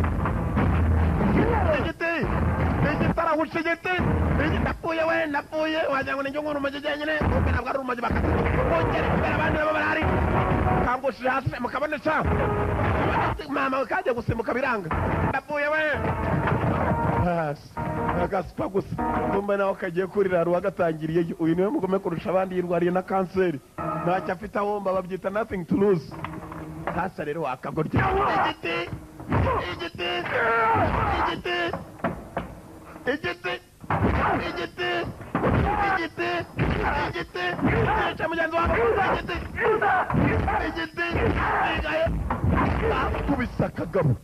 igiti arahusha igiti napfuye wagira ngo ni njye nkuru umujyi jyenyine kumbe ntabwo ari umujyi bakata bongere kubera abandi nabo barahari kangushije hasi mukabone sha mama we kagiye gusimbuka biranga napfuye we agasipa gusa kumbe nawe kagiye kurira hari uwagatangiriye uyu niwe mugome kurusha abandi yirwariye na kanseri ntacyo afite ahomba babyita nothing to lose hasa rero wakagorya igiti yica mugenzi wabo igiti bakubise akagabo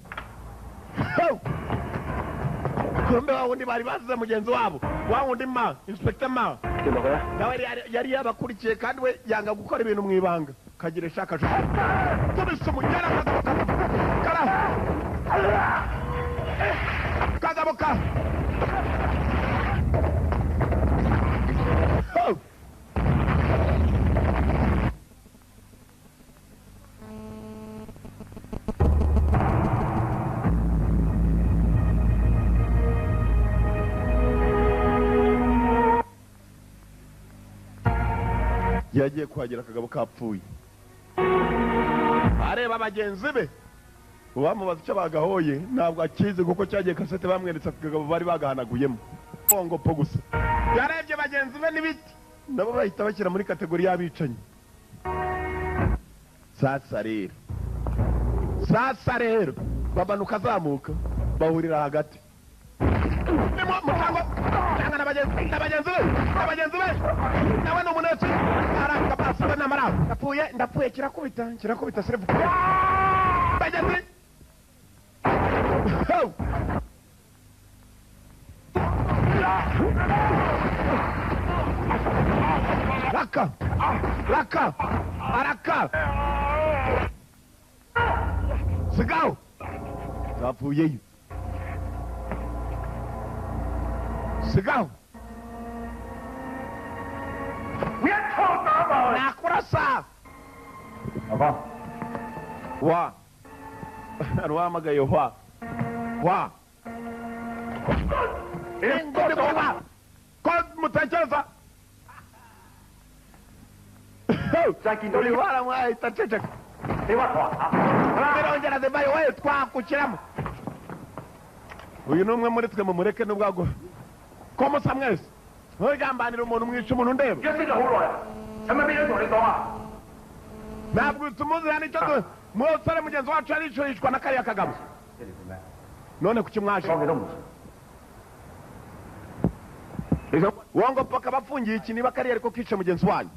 kumbe wa wundi bari bazize mugenzi wabo wa wundi inspector nawe yari yabakurikiye kandi we yanga gukora ibintu mu ibanga kagira ishaka kubise umugera kagabo ka yagiye kuhagera akagabo kapfuye areba bagenzi be uwamubaza icyo bagahoye ntabwo akizi kuko cyagiye kasete bamweretse akagabo bari bagahanaguyemo ngo gusa yarebye bagenzi be n'ibiti nabo bahita bashyira muri kategori y'abicanyi sasa rero bamanuka azamuka bahurira hagati cyangwa n'abagenzi be nawe n'umunsi arakabasa banamara ndapfuye kirakubita serevu bagenzi araka sigaho zapfuyeyo sigaho nakurasa wa ruhamagaye wa ko mutekereza uri waramwaye itaceceka birongera zibaye we twakukiramo uyu ni umwe muri twe mumureke n'ubwago ko musa mwese ntugambanire umuntu mwica umuntu ndeba ntabwo tumuzi hano icyo musore mugenzi wacu yaricurishwa na kariya kagabo none kuki mwaje wongo paka bafungiye iki niba kariya ariko kica mugenzi wanyu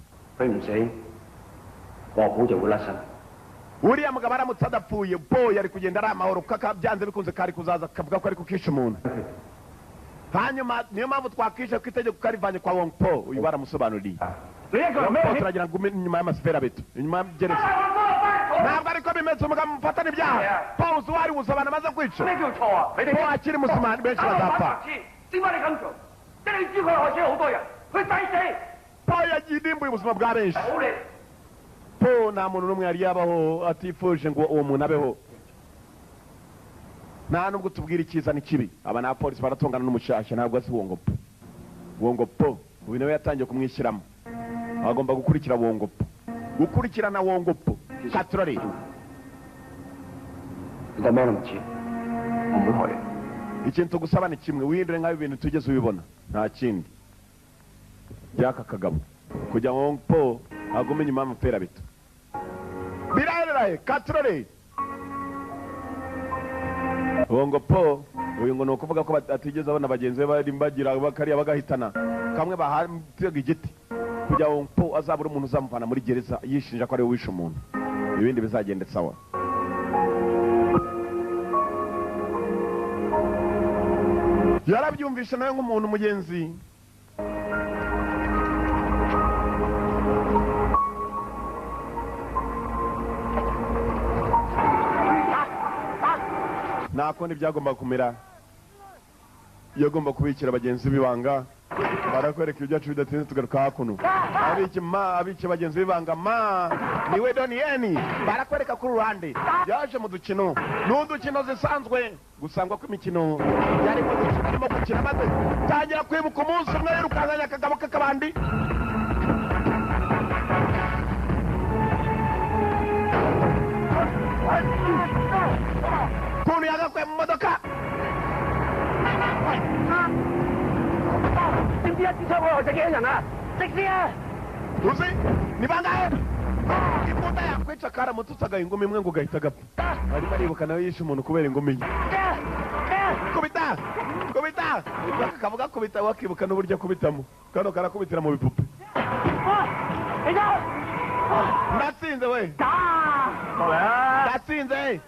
uriya mugabo aramutse adapfuye boy ari kugenda ari amahoro kaka byanze bikunze kari kuzaza kavuga ko ari kukisha umuntu hanyuma niyo mpamvu twakisha ko itegeko karivanye kwa Wong Po uyu baramusobanuriye turagira ngo inyuma y'amasifera beto inyuma y'gereza ntabwo ariko bimeze umugabo mufatana ibyaha pawuzi wari wuzabana amaze kwica po akiri musimani benshi bazapfa po yagiye idimbuye ubuzima bwa benshi po nta muntu n'umwe yari yabaho atifuje ngo uwo muntu abeho nta nubwo tubwira icyiza n'ikibi aba na polisi baratongana n'umushashya ntabwo azi Wong Po uyu nawe yatangiye kumwishyiramo agomba gukurikira Wong Po gukurikirana Wong Po katurore ikintu tugusaba ni kimwe wihindure nk'aho ibintu tugeze ubibona nta kindi by'aka kagabo kugira ngo Wong Po agume inyuma y'amapera bito biraherahe katurore Wong Po uyu ngo ni ukuvuga ko atigeze abona bagenzi be bari bagira bakariya bagahitana kamwe bahatega igiti kugira Wong Po azabura umuntu uzamuvana muri gereza yishinja ko ari we wishe umuntu ibindi bizagenda sawa yarabyumvishe nawe nk'umuntu mugenzi nta kundi byagomba kumera yagomba kubikira bagenzi b'ibanga barakwereka ibyacu bidatinze tugaruka hakuno abiki bagenzi b'ibanga niwe Donnie barakwereka kuri ruhande yaje mu dukino n'udukino zisanzwe gusangwa kw'imikino yarimo arimo gukina maze tangira kwibuka umunsi umwe yirukanganya akagabo k'akabandi kuntu yagakwiye mu modoka uzi ni bangahe imbunda yakwica karamutse agaha ingumi imwe ngo ugahita agapfa arimo aribuka nawe yishe umuntu kubera ingumi ye kubita kavuga kubita wakibuka n'uburyo akubitamo kano karakubitira mu bipupe ndatsinze we ndatsinze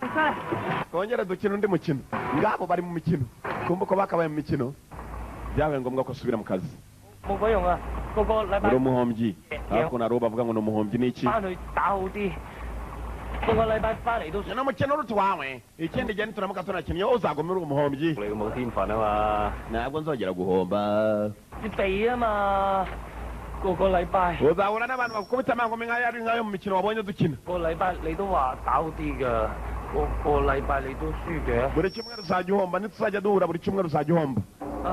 kongera dukina undi mukino ngabo bari mu mikino kumva ko bakabaye mu mikino byabaye ngombwa ko asubira mu kazi uri umuhombyi hakuno hari uwo bavuga ngo ni umuhombyi ni iki ni umukino uruta uwawe ikindi gihe nituramuka tunakinnye uzaguma uri umuhombyi ntabwo nzongera guhomba uzahura n'abantu bakubita amangumi nk'ayo mu mikino wabonye dukina buri cyumweru uzajya uhomba nituzajya duhura buri cyumweru uzajya uhomba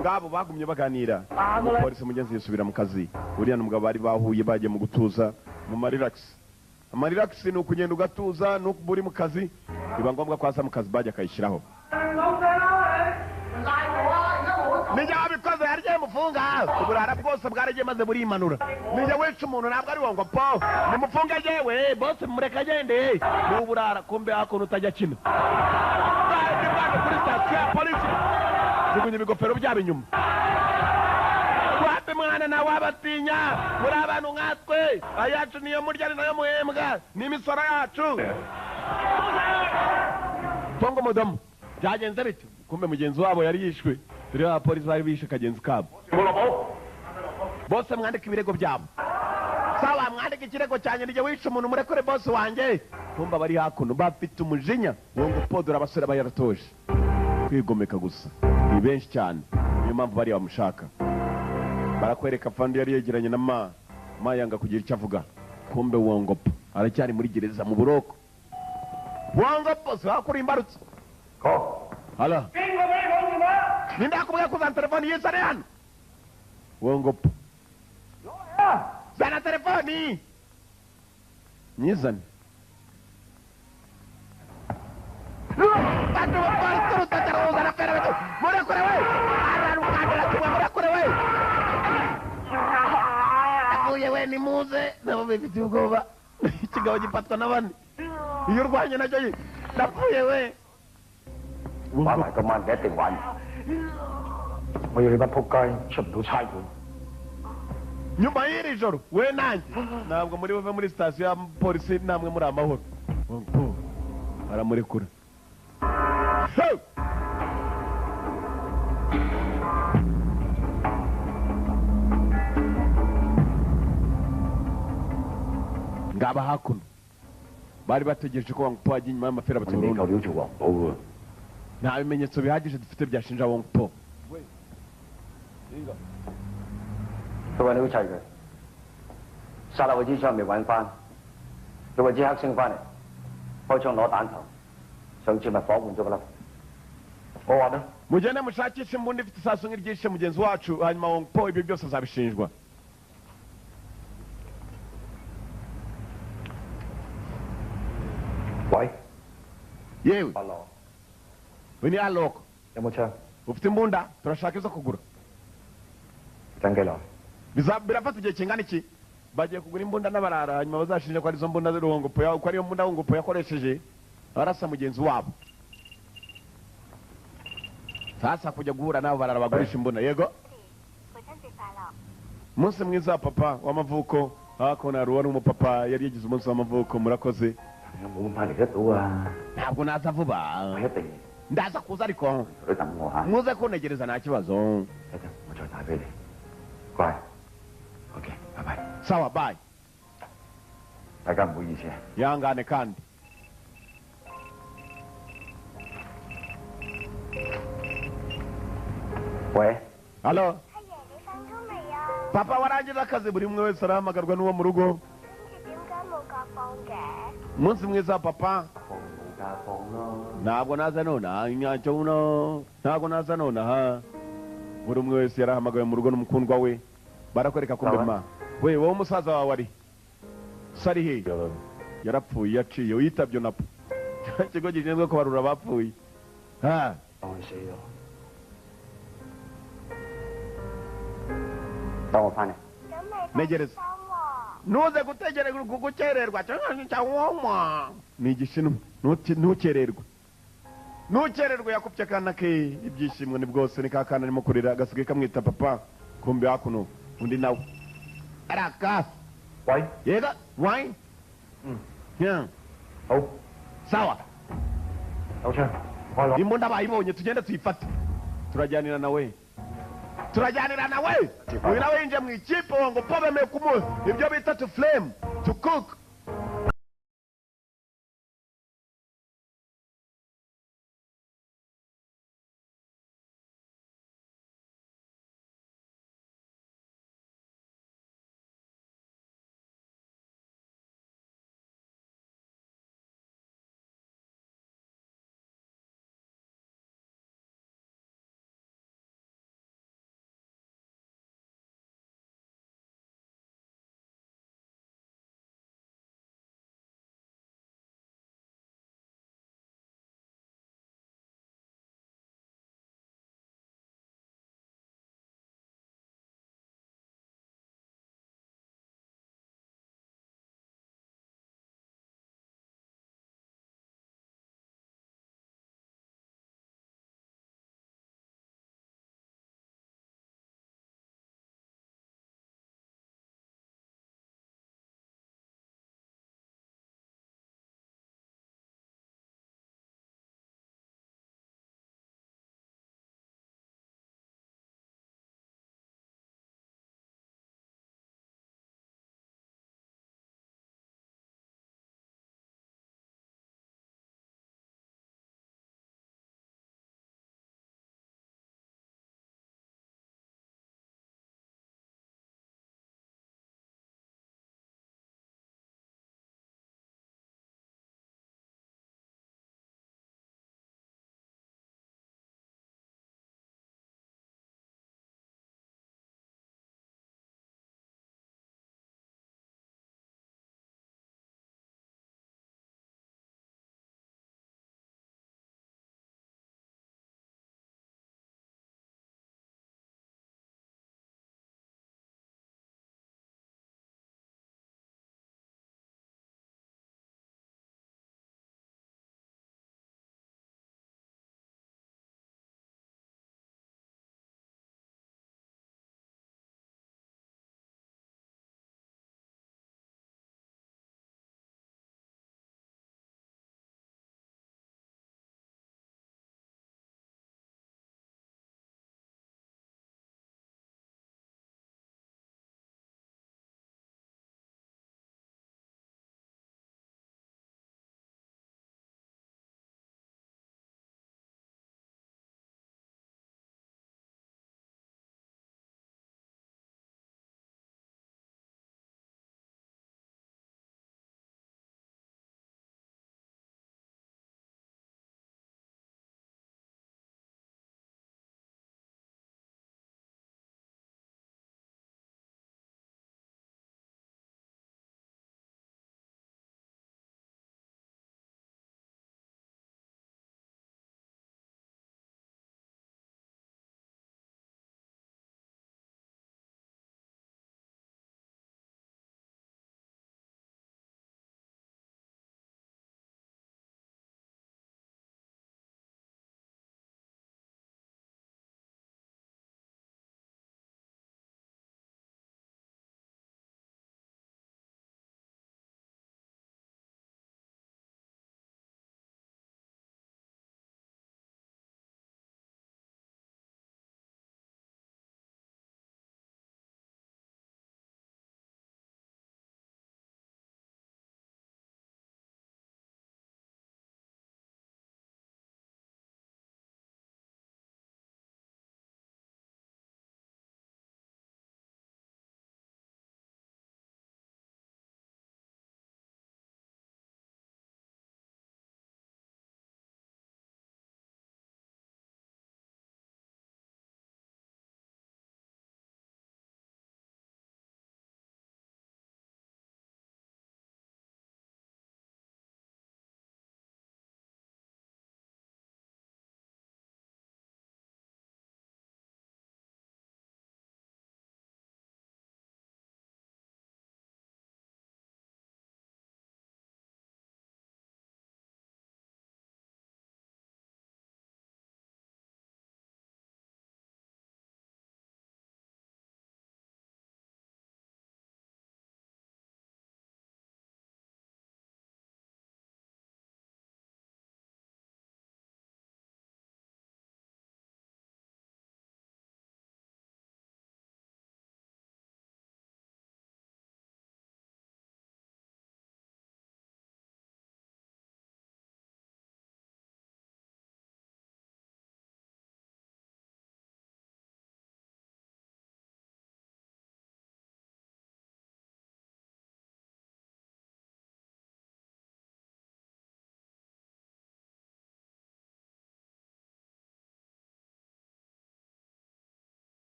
ngabo bagumye baganira umupolisi mugenzi yisubira mu kazi uriya n'umugabo bari bahuye bagiye mu gutuza mu mariragisi ni ukugenda ugatuza nuko uri mu kazi biba ngombwa ko aza mu kazi bajya akayishyiraho nijya wabikoze harya niwe mufunga uburara bwose bwaragiye maze burimanura ninjye wica umuntu ntabwo ari wo ngo po nimufunge yewe bose mureka agende ni uburara kumbe hakuntu utajya akina bari bari kuri sitasiyo ya polisi jugunya ibigofero byabo inyuma wapi mwana nawe abatinya muri abantu nkatwe ayacu niyo murya ni nayo muhembwa n'imisoro yacu pongo mudomo byagenze bityo kumbe mugenzi wabo yari yishwe rero abapolisi bari bishe kagenzi kabo bose mwandika ibirego byabo sawa mwandika ikirego cyanjye nijye wishe umuntu murekure bose wanjye kumva bari hakuno bafite umujinya wo gupodora abasore bayaratoje kwigomeka gusa ni benshi cyane niyo mpamvu bari bamushaka barakwereka fandi yari yegeranye na ma yanga kugira icyo avuga kumbe wongopo aracyari muri gereza mu buroko wongopo si wakuri imbarutso hala nindakubwiye kuzana telefoni yisane hano wongopo zana telefoni nyizane bantu bapolisi urutacaruza na pera wetu murekure we ararukandira tumwe murekure we avuye we nimuze nabo bifitiye ubwoba ikigabo gifatwa n'abandi iyo urwanye nacyo napfuye we 玩埋今晚你一定玩。我要你班仆街出唔到差館。 nyuma y'iri joro we nanjye ntabwo muri buve muri sitasiyo ya polisi namwe muri amahoro aramurekura ngaba hakuno bari bategereje ko Wang Po ajya inyuma y'amafera 你未夠料做黃寶喎。 nta bimenyetso bihagije dufite byashinja Wang Po 佢揾到齊佢，殺落去支槍未揾翻，佢揾支黑星翻嚟，開槍攞彈頭，上次咪火換咗個粒。我話呢， mugende mushakishe imbunda ifite isasu nk'iryishe mugenzi wacu hanyuma Wang Po ibyo byose azabishinjwa喂， yewe 阿羅 we ni aloko 有冇槍？ ufite imbunda turashaka izo kugura 等幾耐？ birafata igihe kingana iki bagiye kugura imbunda n'abarara hanyuma bazashinja ko arizo mbunda z'uruhongopo ko ariyo mbunda Wongopo yakoresheje arasa mugenzi wabo sasa kujya guhura n'abo barara bagurisha imbunda yego umunsi mwiza wa papa w'amavuko hakuno hari uwari umupapa yari yagize umunsi w'amavuko murakoze 有冇翻嚟得到啊？ ntabwo naza vuba 我一定 ndaza kuza ariko 佢等我嚇。 muze kuntegereza nta kibazo 一陣我再打俾你，乖。OK， 拜拜。 sawa bye 大家唔好意思啊。 yangane kandi喂， halo 阿爺，你瞓咗未啊？ papa warangiza akazi buri umwe wese arahamagarwa n'uwo mu rugo 跟住點解冇假放嘅？ umunsi mwiza wa papa 放冇假放咯。 ntabwo naza nonaha inyacyo uno ntabwo naza nonaha buri umwe wese yarahamagawe mu rugo n'umukundwa we barakwereka kumbe Sawa. ma we wowe umusaza wawe ari sari he yarapfuye yaciye yitabye napo ikigo gishinzwe kubarura abapfuye ha 當佢死咗。等我翻嚟。 咁你 Ntegereza 心喎。 ntuze gukererwa cyangwa ni igishinwa ntukererwe ntukererwe yakubye akana ke ibyishimo ni bwose ni ka kana arimo kurira gasigaye kamwita papa kumbe hakuno undi nawe araka 喂， yega wine 好， sawa 有槍，開攞。 imbunda bayibonye tugende tuyifate turajyanira nawe uyu nawe yinjiye mu ikipe ngo po bemeye kumuha ibyo bita to flame to cook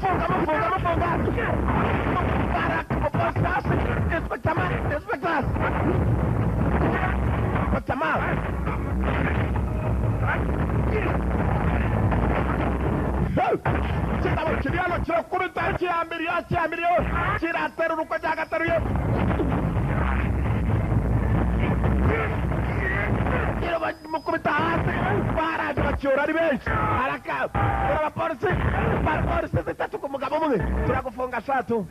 Funga. Para postas. Inspector. Pertama. Kita mau jadi anak cerok komentar ciambil yo. Cira terus kau jaga terus yo. Kita mau komentar. Para juga curah di bench. Haraka. Berapa porsi? Para porsi kita cukup menggabung ni. Turun aku funga satu.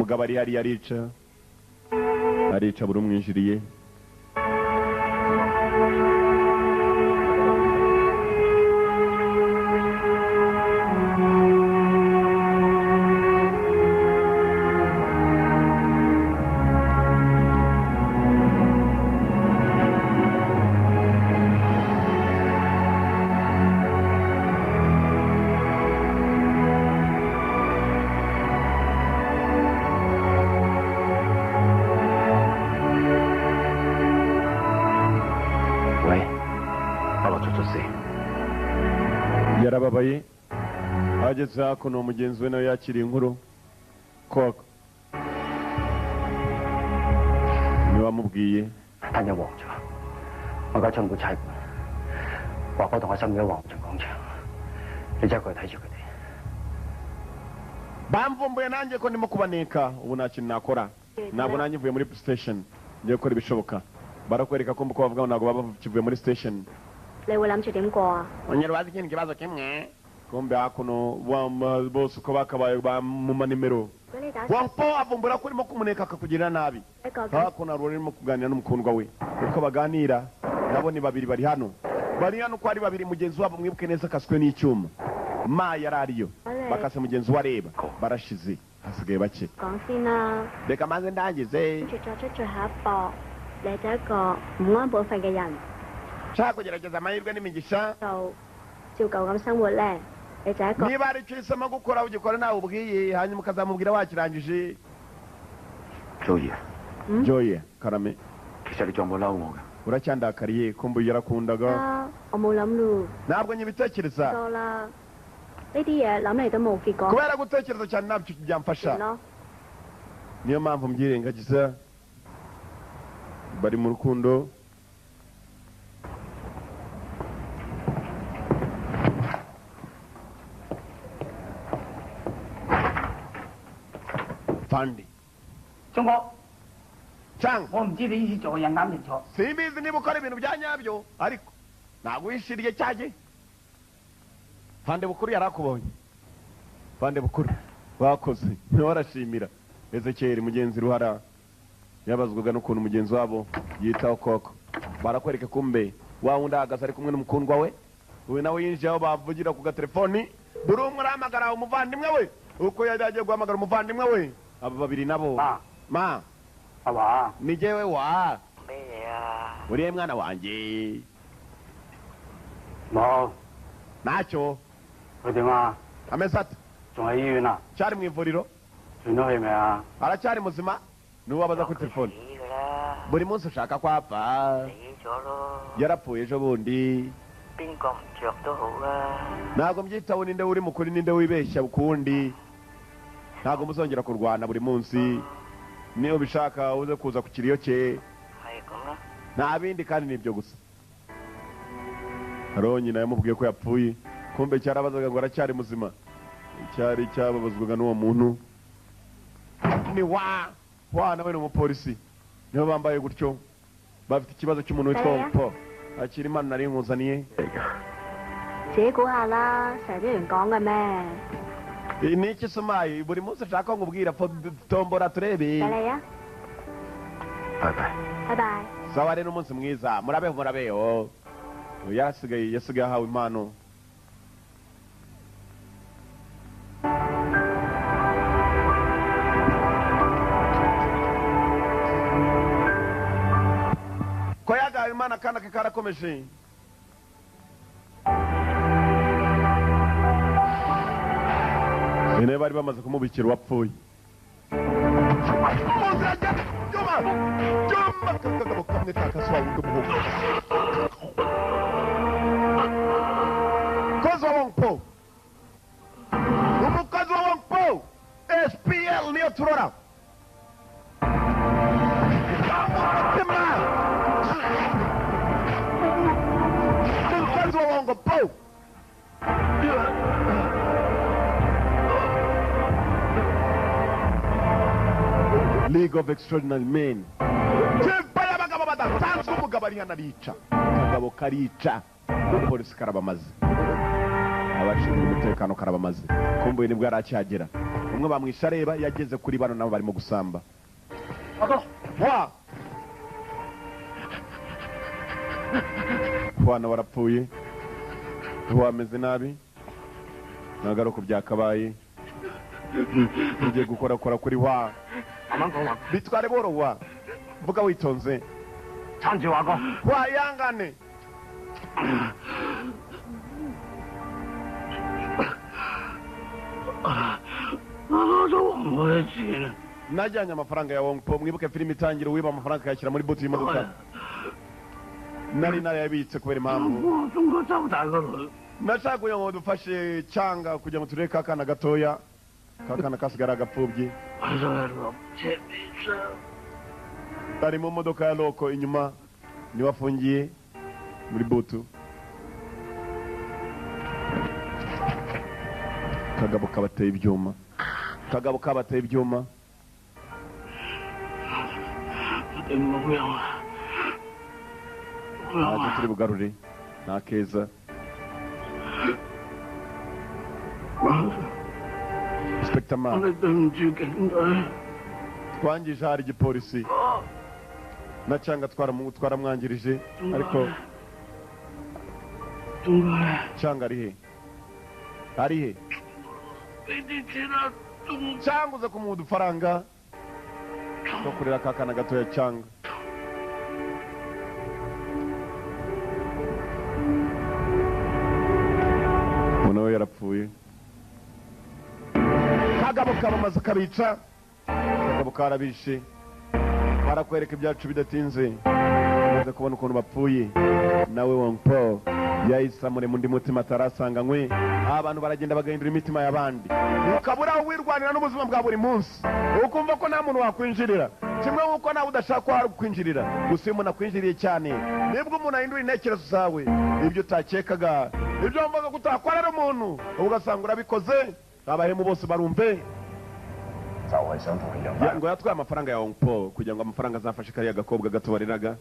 Umugabo ari hariya arica buri umwinjiriye. Yarababaye ageze hakuno mugenzi we nawe yakiriye inkuru koko ni wamubwiye但有黃咗，我而家出唔到差館，華哥同我心嘅皇俊廣場，你真係過去睇住佢哋。bamvumbuye nanjye ko ndimo kubaneka ubu nta kintu nakora ntabwo nanjye mvuye muri station ngiye gukora ibishoboka barakwereka ko mbuko bavuga ngo ntabwo baba bakivuye muri station 你會諗住點過啊？ Unyarwazi ikindi kibazo kimwe kumbe hakuno bose uko bakabaye mu manimero wampo avumbura ko urimo kumuneka akakugirira nabi hakuno ari urimo kuganira n'umukundwa we uko baganira nabo ni babiri bari hano ko ari babiri mugenzi wabo mwibuke neza kaswe n'icyuma ma yarariyo bakase mugenzi wa reba barashize hasigaye bake 講先啦， reka maze ndangize 跟住作出最後一步，你係一個唔安本分嘅人， nshaka kugerageza amahirwe n'imigisha 就照舊咁生活咧，你就係一個 niba ari icyo uhisemo gukora ugikora nawe ubwiye hanyuma ukazamubwira wakirangije Joey， Joey karame 其實你仲有冇嬲我㗎？ uracyandakariye kumbe yarakundaga 啊，我冇諗咯， ntabwo nyibitekereza 多啦，呢啲嘢諗嚟都冇結果， kubera gutekereza cyane ntabyo byamfasha 咯， niyo mpamvu mbyirengagiza bari mu rukundo Fandi 中哥， cyangwa 我唔知你呢次做嘅人啱定錯。 simbizi niba ukora ibintu bya nyabyo ariko ntabwo wishiriye cyage Fande bukuru yarakubonye Fande bukuru bakoze niwe arashimira Ezekiel mugenzi ruhara yabazwaga n'ukuntu mugenzi wabo yitaho koko barakwereka kumbe wa wundi ahagaze ari kumwe n'umukundwa we nawe yinjiye aho bavugira ku gatelefoni buri umwe arahamagara umuvandimwe we uko yari agiye guhamagara umuvandimwe we aba babiri nabo ma aba ni jewe wa beya uriye mwana wanjye mo ntacyo udima ameze ate tuyina cyari mu ivuriro tunohemea aracyari muzima n'uwabaza kuri telefone buri munsi ushaka kwapfa yarapfuye ejo bundi ntabwo mbyitaho ninde uri mukuri ninde wibeshya ukundi ntabwo muzongera kurwana buri munsi niyo bishaka uze kuza ku kiriyo cye nta bindi kandi nibyo gusa nyina yamubwiye ko yapfuye kumbe cyarabazaga ngo aracyari muzima cyari cyababazwaga n'uwo muntu ni wa nawe ni umupolisi nibo bambaye gutyo bafite ikibazo cy'umuntu witwa po akiri imana nari nkuzaniye 自己估下啦，成日都有人講嘅咩？ ni iki somaye buri munsi ashaka ko nkubwira tombora turebe 俾你啊，拜拜拜拜。 sawa rero umunsi mwiza murabeho yasigaye ahawe impano ko yagawe impano akana ke karakomeje bene bari bamaze kumubikira uwapfuye kagabo kamwe kakaswa wundi muhogo kozi wa wongpo umukozi wa wongpo SPL niyo turora umukozi wa wongpo League of Extraordinary Men Chimpa y'abagabo badasanzwe umugabo ari hano arica akagabo karica polisi karabamaze abashinzwe umutekano karabamaze kumbuye nibwo yari acyagera umwe bamwisha areba yageze kuri bano nabo barimo gusamba wana warapfuye wameze nabi nagaruka byakabaye ugiye gukora kuri bitware borowa vuga witonze chanji wako yangane najyanye amafaranga ya wongpo mwibuke filime itangira wiba amafaranga akayashyira muri buti y'imodoka nari narayabitse kubera impamvu nashaka kugira ngo dufashe cyanga kugira ngo turebe kakana gatoya kakana kasigara agapfubyi ari mu modoka ya loko inyuma niwe afungiye muri butu kagabo kabateye ibyuma ntacyo turi bugarure nta keza Inspector Ma twangije hari igipolisi na cyanga twaramwangirije ariko cyanga ari he cyanga uza kumuha udufaranga two kurera kakana gatoya cyanga nawe yarapfuye kagabo kabamaze kabica kagabo karabishe barakwereka ibyacu bidatinze umaze kubona ukuntu bapfuye nawe wongpo yayisamure mu ndi mutima atarasanganywe abantu baragenda bagahindura imitima y'abandi ukabura wirwanira n'ubuzima bwa buri munsi ukumva ko nta muntu wakwinjirira kimwe nk'uko nawe udashaka ko hari kwinjirira gusa iyo umuntu akwinjiriye cyane nibwo umuntu ahindura intekerezo zawe ibyo utakekaga ibyo wumvaga ko utakorera umuntu ugasanga urabikoze abahemu bose barumve ngo yatwaye amafaranga ya wongpo kugira ngo amafaranga azafashe kariya gakobwa gato bareraga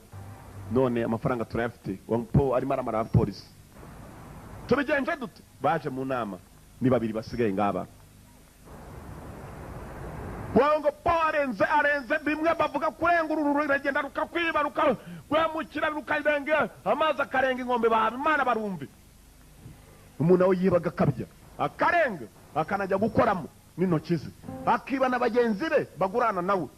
none amafaranga turayafite wongpo arimo aramara abapolisi tubigenje dute baje mu nama ni babiri basigaye ngaba wongpo arenze bimwe bavuga kurenga uru ruragenda rukakwiba rwamukira rukarenga amazi akarenga inkombe Imana barumve umuntu aho yibaga akabya akarenga akanajya gukoramo n'intoki ze akiba na bagenzi be bagurana nawe.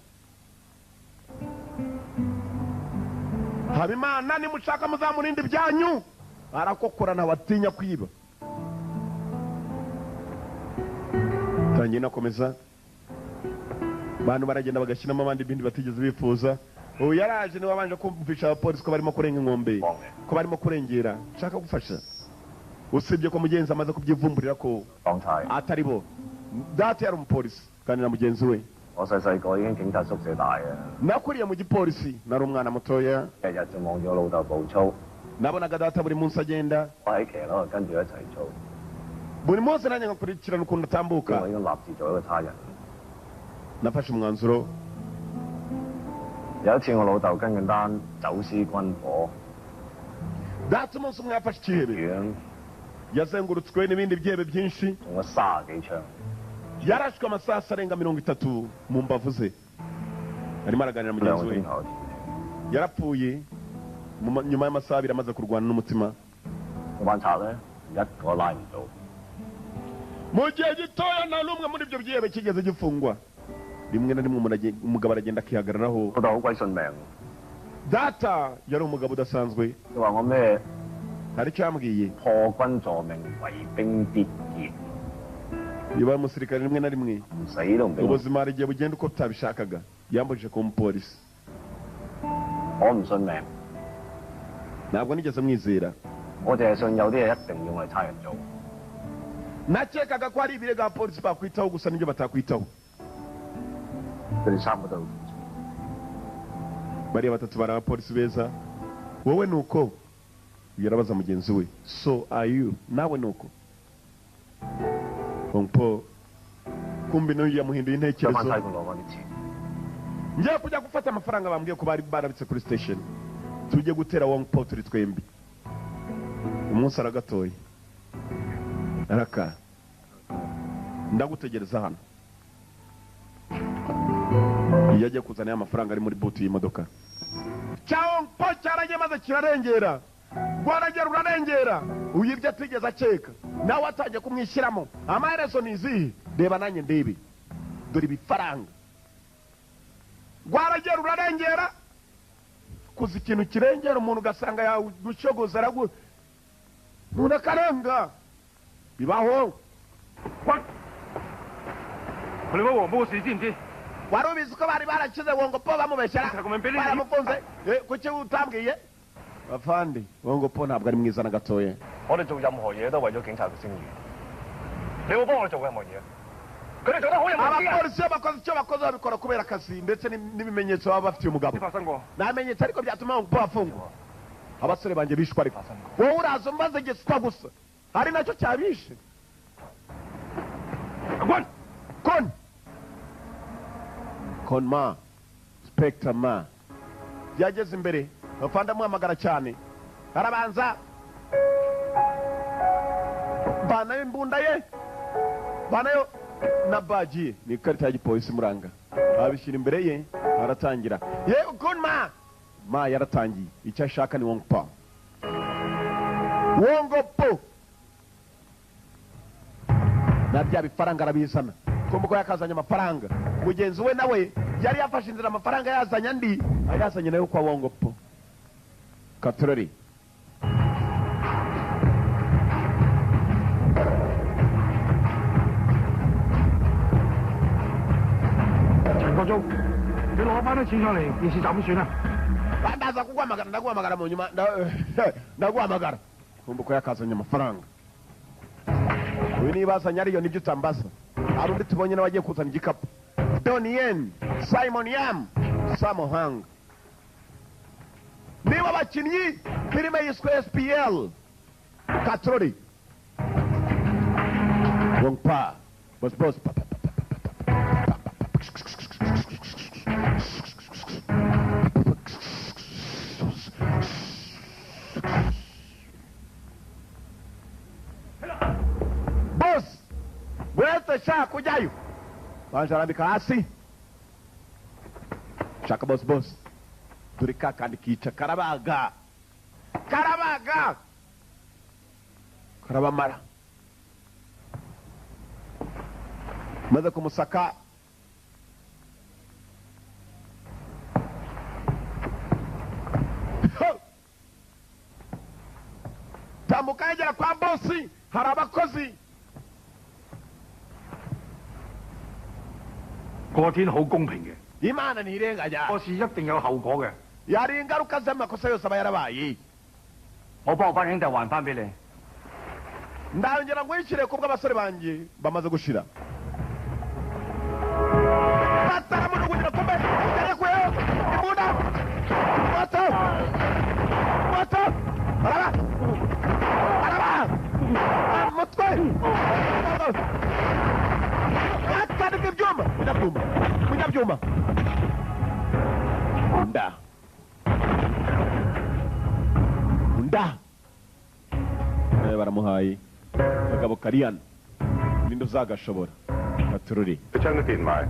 Habimana nimushaka muzamurinde ibyanyu, arakokora ntawatinya kwiba. Tangiye nakomeza, bantu baragenda bagashyiramo abandi bindi batigeze bifuza. Ubu yaraje niwe wabanje kumvisha abapolisi ko barimo kurenga inkombe, ko barimo kurengera. Nshaka gufasha, usibye ko mugenzi amaze kubyivumburira ko atari bo. Data yari umupolisi kandi na mugenzi we. Nakuriye mu gipolisi, nari umwana mutoya. Nabonaga data buri munsi agenda, buri munsi nanjye ngakurikirana ukuntu atambuka. Nafashe umwanzuro. Data umunsi umwe yafashe ikihebe, yazengurutswe n'ibindi byihebe byinshi, yarashwe amasasu arenga 30 mu mbavu ze. Arimo araganira na mugenzi we, yarapfuye nyuma y'amasaha 2 amaze kurwana n'umutima. Mu gihe gitoya nta n'umwe muri ibyo byihebe kigeze gifungwa. Rimwe na rimwe umugabo aragenda akihagararaho. Data yari umugabo udasanzwe. Hari icyo yambwiye, niba umusirikare rimwe na rimwe ubuzima hari igihe bugenda uko tutabishakaga. Yambujije kuba umupolisi. Ntabwo nigeze mwizera. Nakekaga ko hari ibirego abapolisi bakwitaho gusa n'ibyo batakwitaho. Bariya batatu bari abapolisi beza. Wowe nuko? Yarabaza mugenzi we, so are you? Nawe nuko? Hongpo kumbi n'uyu yamuhinduye intekerezo. Ngiye kujya gufata amafaranga bambwiye ko bari barabitse kuri station. Tujye gutera Hongpo turi twembi. Umunsi aragatoye. Araka, ndagutegereza hano. Yaje kuzana amafaranga ari muri butu y'imodoka. Hongpo cyaranye maze kirarengera. Rwaragera urarengera. Uyibye atigeze akeka. Nawe atangiye kumwishyiramo. Amaherezo nizihe? Reba nanjye ndebe. Dore ibifaranga. Rwaragera urarengera. Kuzi ikintu kirengera umuntu ugasanga yagushogoza aragu. Nunakarenga. Bibaho. Wari ubizi ko bari barakize Hongpo bamubeshyera baramufunze? Kuki utambwiye? Afande, Hongpo ntabwo ari mwiza na gatoya. Abapolisi bakoze icyo bakoze babikora kubera akazi ndetse n'ibimenyetso baba bafitiye umugabo. Namenyetse ariko byatuma Hongpo afungwa. Abasore banjye bishwe ariko. Wowe uraza umbaze giswa gusa. Hari nacyo cyabishe. Konma, Spectre ma. Yageze imbere, afande amuhamagara cyane. Arabanza. Banayo imbunda ye. Banayo na baji ni ikarita ya gipolisi muranga. Abishyira imbere ye, aratangira. Ye Konma. Ma yaratangiye. Icyo ashaka ni Hongpo. Hongpo. Na bya bifaranga arabizana. Kumbuko yakazanye amafaranga. Mugenzi we nawe yari yafashe inzira amafaranga yazanye andi ayazanye nayo kwa Hongpo. Katrori.陳國忠，你攞翻啲錢上嚟，件事就咁算啦。Ndaza kuguhamagara mu nyuma. Ndaguhamagara. Kumbuko yakazanye amafaranga. Uyu nibazanye ariyo nibyo utambaza. Hari undi tubonye nawe agiye kuzana igikapu. Donnie Yen, Simon Yam, Sammo Hung. Niba abakinnyi filime yiswe SPL. Katrori. Hongpo. Boss. Shaka kujayo. Banja arambika hasi. Shaka boss. Turika kandi kica Karabaga. Karabamara. maze kumusaka tambuka yegera kwa bosi hari abakozi 個天好公平嘅， imana ntirenganya 個事一定有後果嘅。 yari ingaruka z'amakosa yose aba yarabaye 我幫我班兄弟還翻俾你。 ndongera ngwishyire kubwo abasore banjye bamaze gushira bataramujugunyira kumbe yarekuyeho imbunda moto araba umutwe atandika ibyuma binyabyuma unda nawe baramuhaye akagabo kariyana ninde uzagashobora katururi 你將佢電埋，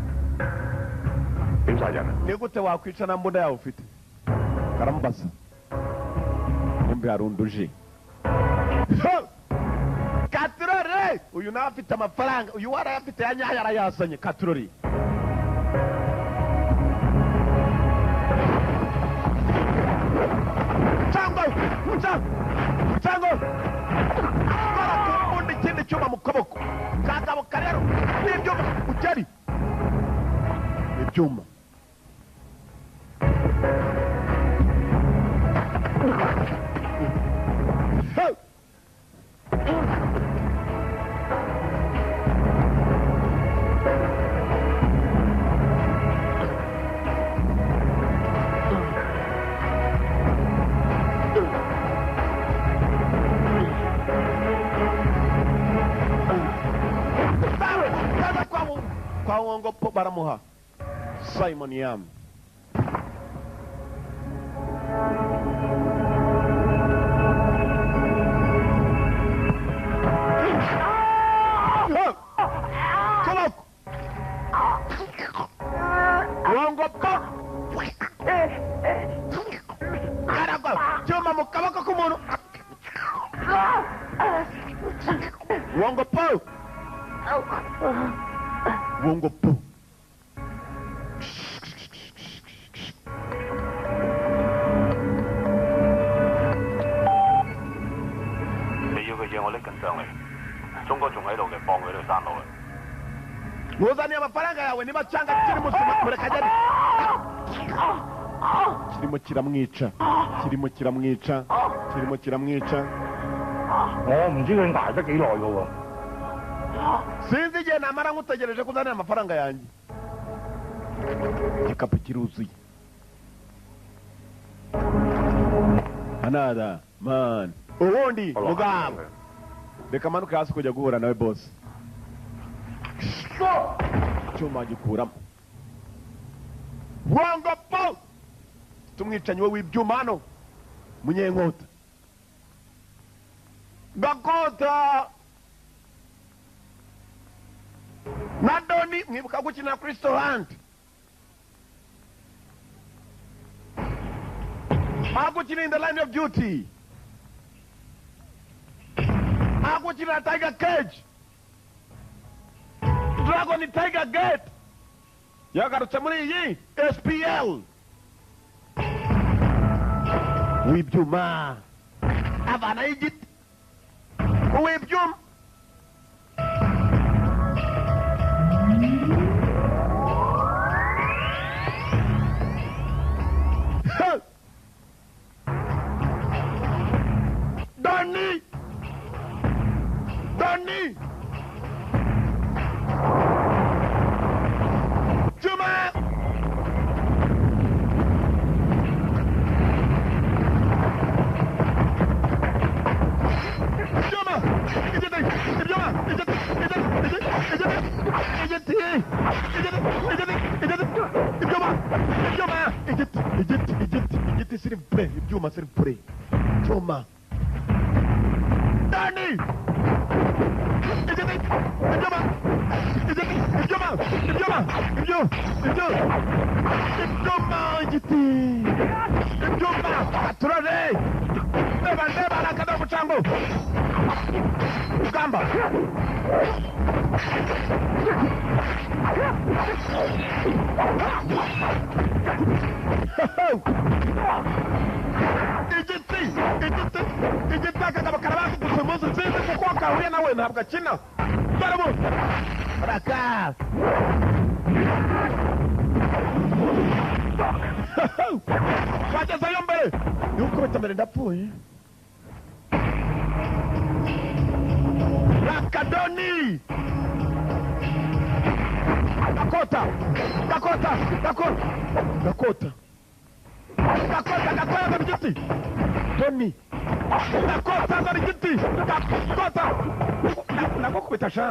點殺人啊？ ni gute wakwica nta mbunda yawe ufite karamubaza kumbe harunduje katurori uyu nawe afite amafaranga uyu warayafite yanyaye arayazanye katurori Chango barakumbunda ikindi cyuma mu kaboko kagabo karero n'ibyuma ukeri ibyuma kwa uongo po baramuha Simon Yam uongo po karagwa chuma mu kaboko k'umuntu uongo po uongo po muzaniye amafaranga yawe niba cyanga kiri muzima murekajyane kirimo kiramwica 我唔知佢捱得幾耐㗎喎。 sinzi igihe namara ngutegereje kuzanira amafaranga yanjye igikapu kiruzuye anada man ubundi mugabo reka manuke hasi kujya guhura nawe boss icyuma gikuramo wanga po tumwicanyi we w'ibyuma hano munyenkota gakota na Doni mwibuka gukina Crystal Hunt agukina in the Line of Duty agukina Tiger Cage Dragon Tiger Gate yagarutse muri iyi SPL w'ibyuma abana y'igiti w'ibyuma Doni Juma ibyuma siri pure Juma Dani ibyuma igiti akagabo karabakugutse umunsi nsinzi kuko kahuye nawe ntabwo akina dore mu raka wagezeyo mbere yukubita mbere ndapfuye rakadoni Dakota mu giti Tony Dakota mu giti Dakota ndagukubita sha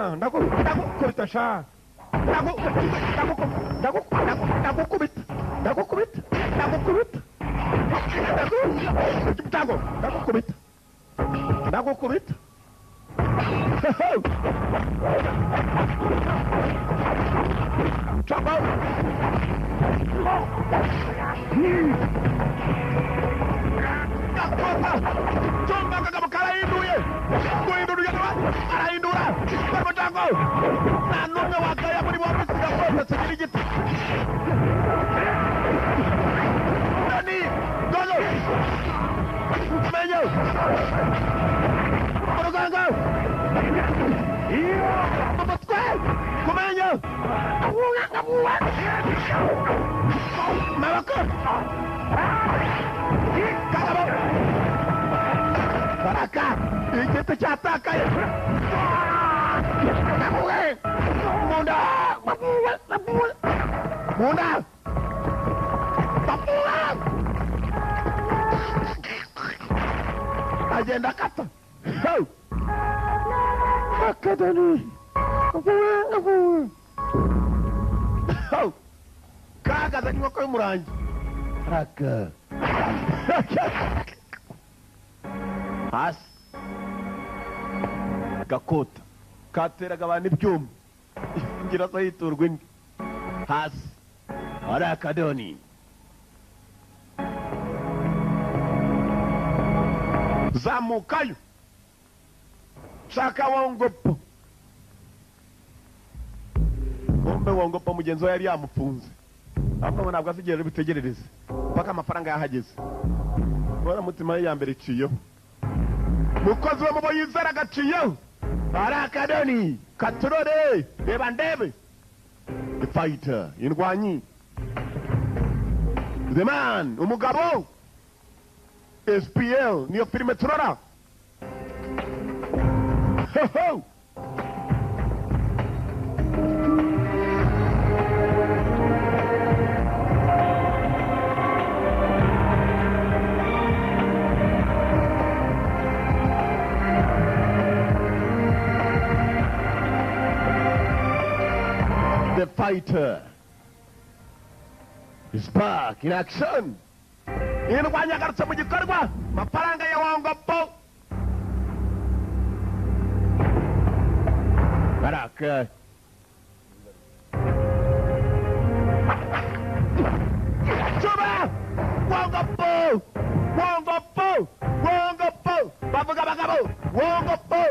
ndagukubita trouble Chomba kagabo karahinduye arahindura barumutango nta n'umwe wagaya muri bombi sigakota sigira igiti Dani Dozo Menyo Uruganga Umutwe Kumenyo Mabako Kagabo Baraka igiti cyatakaye Munda agenda kata akadani kagaza inkoko y'umurangi raka hasi gakota kateraga abantu ibyuma ngira so yiturwa indi hasi ari akadoni zamukayo shaka wongopo bombe wongopo mugenzi we yari yamufunze ahubwo ntabwo asigera bitegerereze paka amafaranga yahageze bora mutima ya mbere iciyo mukozi we mubo yizera gaciyo ari akadoni katurore reba ndebe the fighter indwanyi the man umugabo SPL niyo filime turora The fighter is back in action. Indwanyi agarutse mu gikorwa mafaranga ya Wangopo Baraka Chuba Wangopo bavuga abagabo Wangopo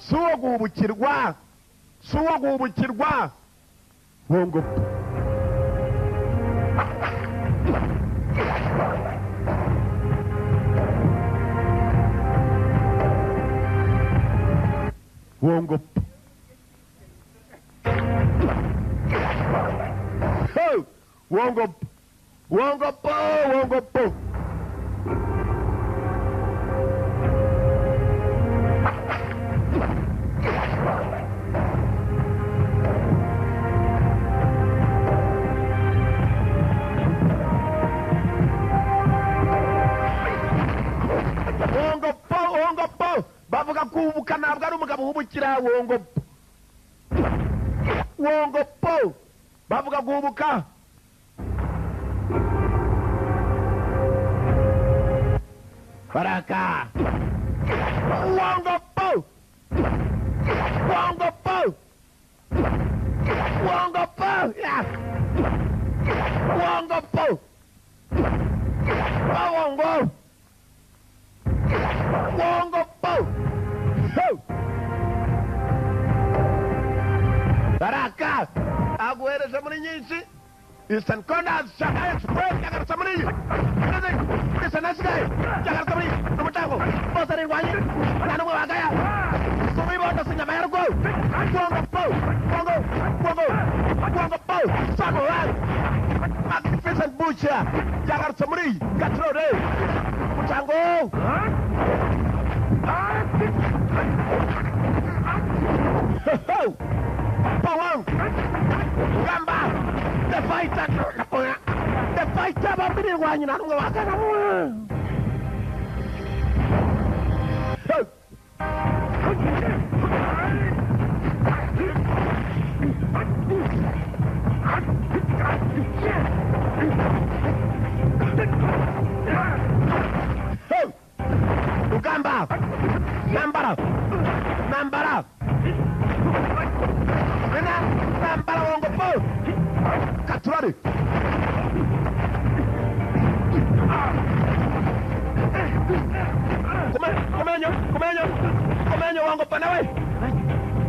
suwo gubukirwa Wangopo Wangopo Wangopo bavuga kubuka ntabwo ari umugabo uhubukira Wangopo bavuga guhubuka Baraka Wangopo yeah Wangopo ziregereje muri nyinshi Eastern Corners Shanghai Express yagarutse muri iyi Eastern asigaye yagarutse muri n'umutango bose arirwanye nta n'umwe bagaya kubibondo sinyama ya rwo Bongo Po Samuel Magnificent Butcher yagarutse muri iyi Gatrode umutango Pawang Gamba The fighter babirirwanye nta n'umwe bagana Ugamba Nambara Bongo Po Katurari Kumenyo Bongo Po nawe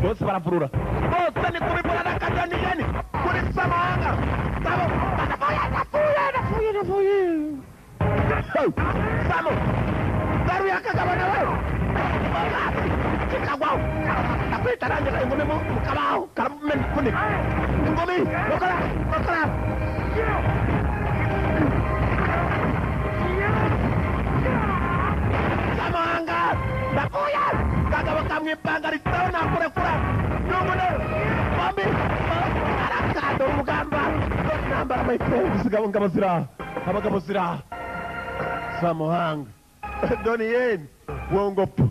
bose barapurura bose ni kubipura na kajani yeni kuri Samahanga Sabo nafuye Samo Garu yakagaba nawe Kikagwao Nakwita ranjela ingumi mukabao Karamen kundi Ingumi Lokala Samahanga Nafuya Kagaba kamwipanga Ritao na kura Nungune Bombi Arakado Mugamba Namba my friends Abagabo zira Samahanga Donnie Yen Bongo Po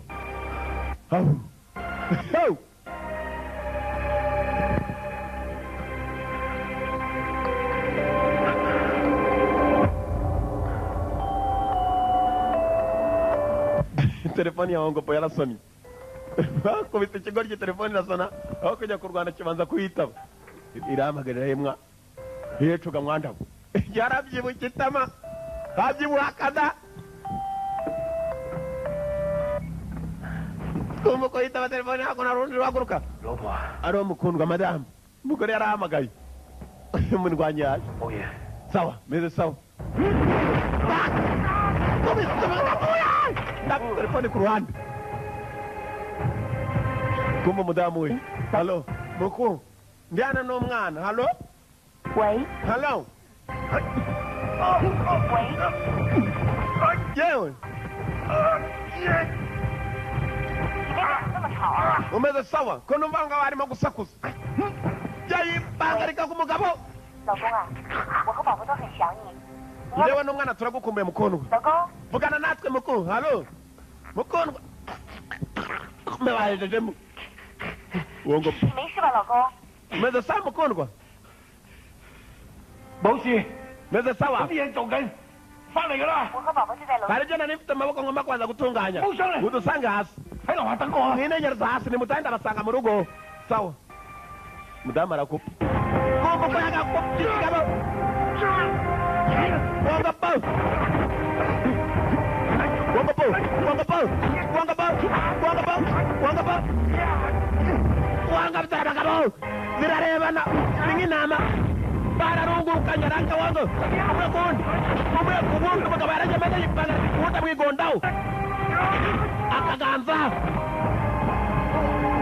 telefoni ya Bongo Po yarasomye bakubita ikigoryi telefoni irasona aho kujya ku Rwanda kibanza kuyitaba irahamagarira hemwa yecuga mwandabo yarabyibuka itama habyibuhakada umuko yitaba telefoni hako narundi rwaguruka ari umukundwa madamu umugore yarahamagaye umurwanyi yaje sawa meze sawa telefoni ku ruhande kumva umudamu we halo muku ndiana n'umwana halo halo yewe umeze sawa ko numva ngo barimo gusakuza yayibangarika ku mugabo 老公啊，我和宝宝都很想你。 Ndewe n'umwana turagukumbuye mukundwa. Vugana natwe mukundwa. Halo. Mukundwa. Mebahejeje mu. Wongo. 没事吧，老公？ Meze sawa mukundwa. 冇事， Meze sawa. 有啲嘢做緊，翻嚟㗎啦。 我和寶寶就在樓下。 Hari jana nifite amaboko ngomba kwanza gutunganya. Mushale. Udusanga hasi. 喺樓下等我啊。 Ninengereza hasi nimutahenda basanga mu rugo. Sawa. Mudamu arakupa. Kumva ko yagakupfa ikigabo. Wongo po. Wongo po. Wongo po. Wongo po. Wongo po. Wongo po. Wongo byaragabo. Zirarebana. Ninginama. Bararungukanya ranka wango. Umwe kundi. Umwe kubundi umugabo yarajyamaze yipanga kubuta mwigondaho. Akaganza.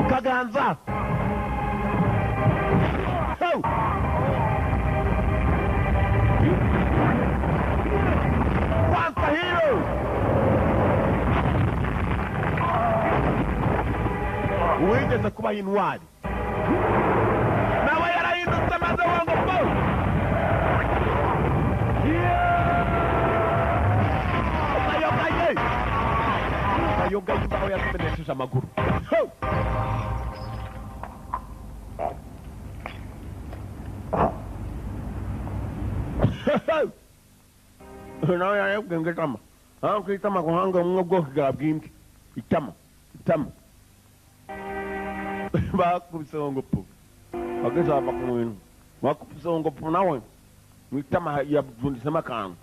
Kaganza. Oh. Wanta hero. Wigeze kuba intwari. Nawe yarahindutse maze Wongo po. Yoga imbaho yatumenesheje amaguru. Nawe yarayabwenge itama. Hanko itama kuhanga mwe bwoko bwa bw'imbwa. Itama. Bakubise Wongo po. Bageze ava ku bintu. Bakubise Wongo po nawe. Mwitama yabundisemo akantu.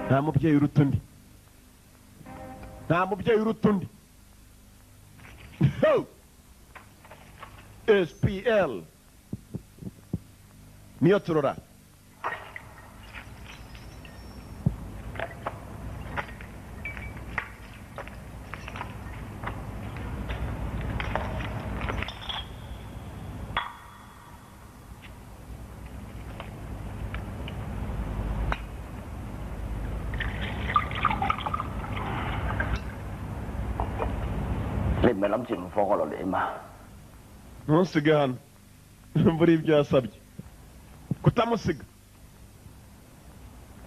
Nta mubyeyi uruta undi. Nta mubyeyi uruta undi. SPL niyo turora.你唔係諗住唔放我落嚟啊嘛？ ntusige hano muri ibyo yasabye kutamusiga.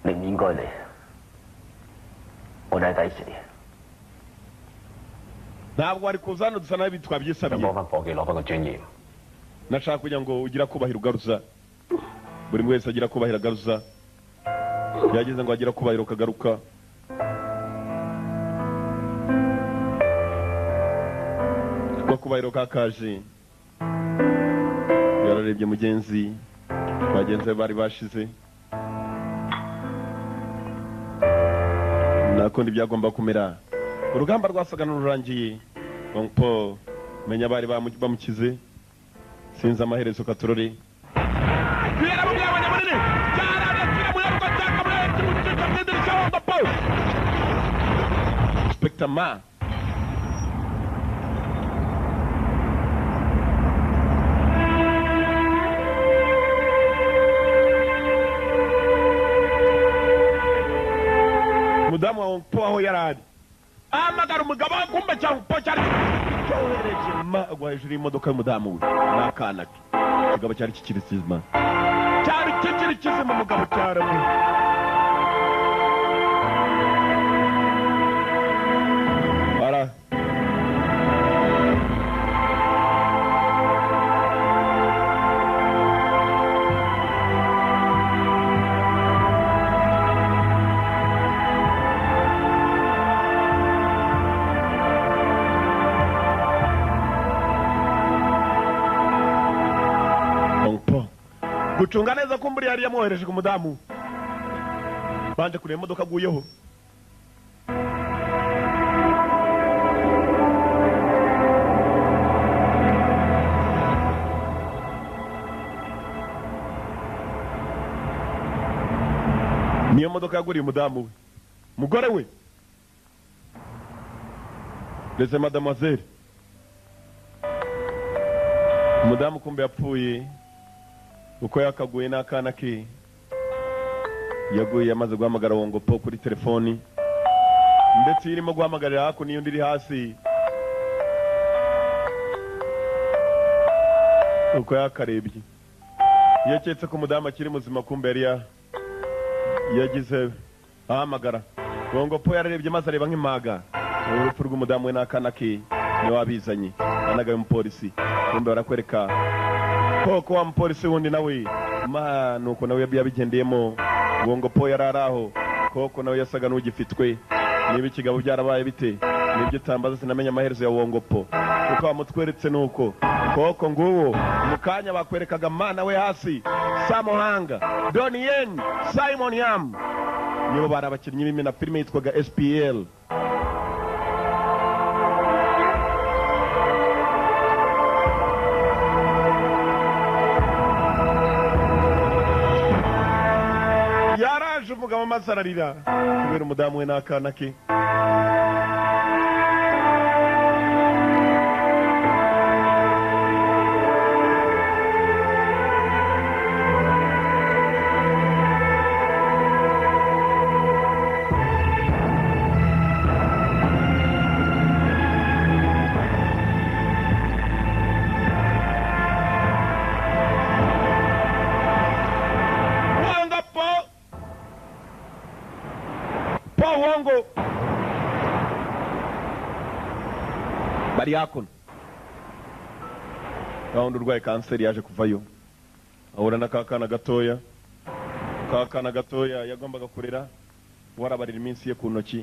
你唔應該嚟，我哋係抵死。 ntabwo wari kuza hano dusa nabi 想 twabyisabiye. 幫翻伙計攞翻個尊嚴。 nashaka kugira ngo ugira kubahiro garuza. buri wese agira kubahiro garuza. yageze ngo agira kubahiro kagaruka. kwa kubahiro kakaje. yararebye mugenzi bagenzi bari bashize. nakundi byagomba kumera. urugamba rwasaga n'ururangiye. Paul menya bari bamukize. sinzi amaherezo katurore. Inspector Ma. mudamu wa Paul aho yarari. amagara umugabo kumbe cyangwa Paul cyari cyohereje Ma agwa hejuru y'imodoka y'umudamu we n'akana ke. Umugabo cyari kikirizima. cyari kikirizima umugabo cyaramu. Para. gucunga neza ko mburi yari yamwohereje ku mudamu. banje kureba imodoka aguyeho. niyo modoka yaguriye umudamu we. mugore we ndetse mademoiselle. umudamu kumbe yapfuye uko yakaguye n'akana ke. yaguye yamaze guhamagara Wongopo kuri telefoni ndetse irimo guhamagarira hakuno iyo ndiri hasi. uko yakarebye yaketse ko umudamu akiri muzima kumbe yari yagize ahamagara. Wongopo yararebye maze areba nk'impaga. urupfu rw'umudamu we n'akana ke niwe wabizanye. anagaye umupolisi kumbe barakwereka ko wa mupolisi wundi nawe nuko nawe yabigendeyemo. Wongopo yararaho koko nawe yasaga n'ugifitwe. niba ikigabo byarabaye bite nibyo tambaza sinamenya amaherezo ya Wongopo kuko bamutweretse nuko koko nguwo mukanya bakwerekaga mana we hasi. Samuhanga, Donnie Yen, Simon Yam nibo bari abakinnyi b'imena filime yitwaga SPL. yaraje umugabo amaze ararira kubera umudamu we n'akana ke. Wongo bari hakuno. gahunda urwaye kanseri yaje kuvayo ahura n'akakana gatoya. kakana gatoya yagombaga kurera warabarira iminsi ye ku ntoki.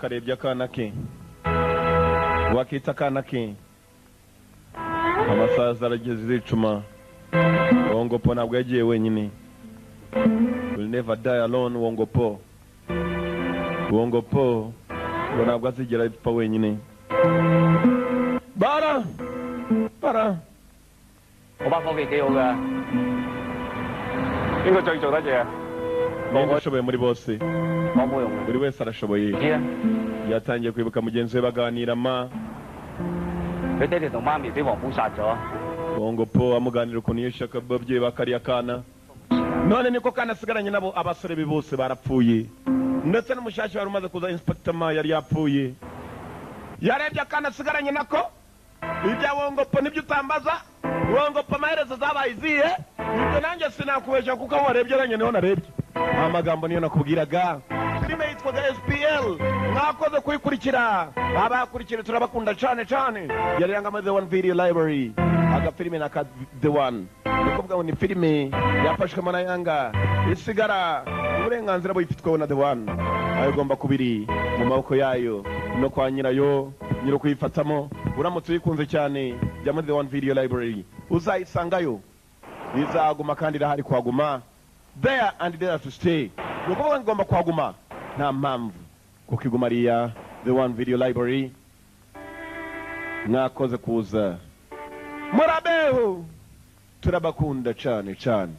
karebye akana ke wakita akana ke amasaha arageze zicuma Wongopo ntabwo yagiye wenyine will never die alone Wongopo ngo ntabwo azigera apfa wenyine bara 嗰班伙計幾好㗎，邊個最做得嘢？ ninde ushoboye muri bose 講冇用嘅。 buri wese arashoboye 知啦， yatangiye kwibuka mugenzi we baganira佢爹哋同媽咪俾黃埔殺咗， Wongopo amuganira ukuntu yishaka ababyeyi ba kariya kana none niko kana asigaranye nabo abasore be bose barapfuye ndetse n'umushashi wari umaze kuza Inspector Ma yari yapfuye yarebye akana asigaranye nako ibya Wongopo nibyo utambaza Wongopo amaherezo zabaye izihe ibyo nanjye sinakubesha kuko aho warebye nanjye niho narebye amagambo niyo nakubwiraga filime yitwaga SPL mwakoze kuyikurikira abakurikira turabakunda cyane cyane yari yangamaze The One Video Library agafilime na The One nukuvuga ni filime yafashwemo na Yanga isigara uburenganzira buyifitweho na The One ayo igomba kubiri mu maboko yayo no kwa nyirayo nyiro kuyifatamo uramutse uyikunze cyane jya muri The One Video Library uzayisangayo izaguma kandi irahari kuhaguma there and there to stay nukuvuga ngomba kuhaguma nta mpamvu kuko iguma ariya The One Video Library mwakoze kuza murabeho turabakunda cyane cyane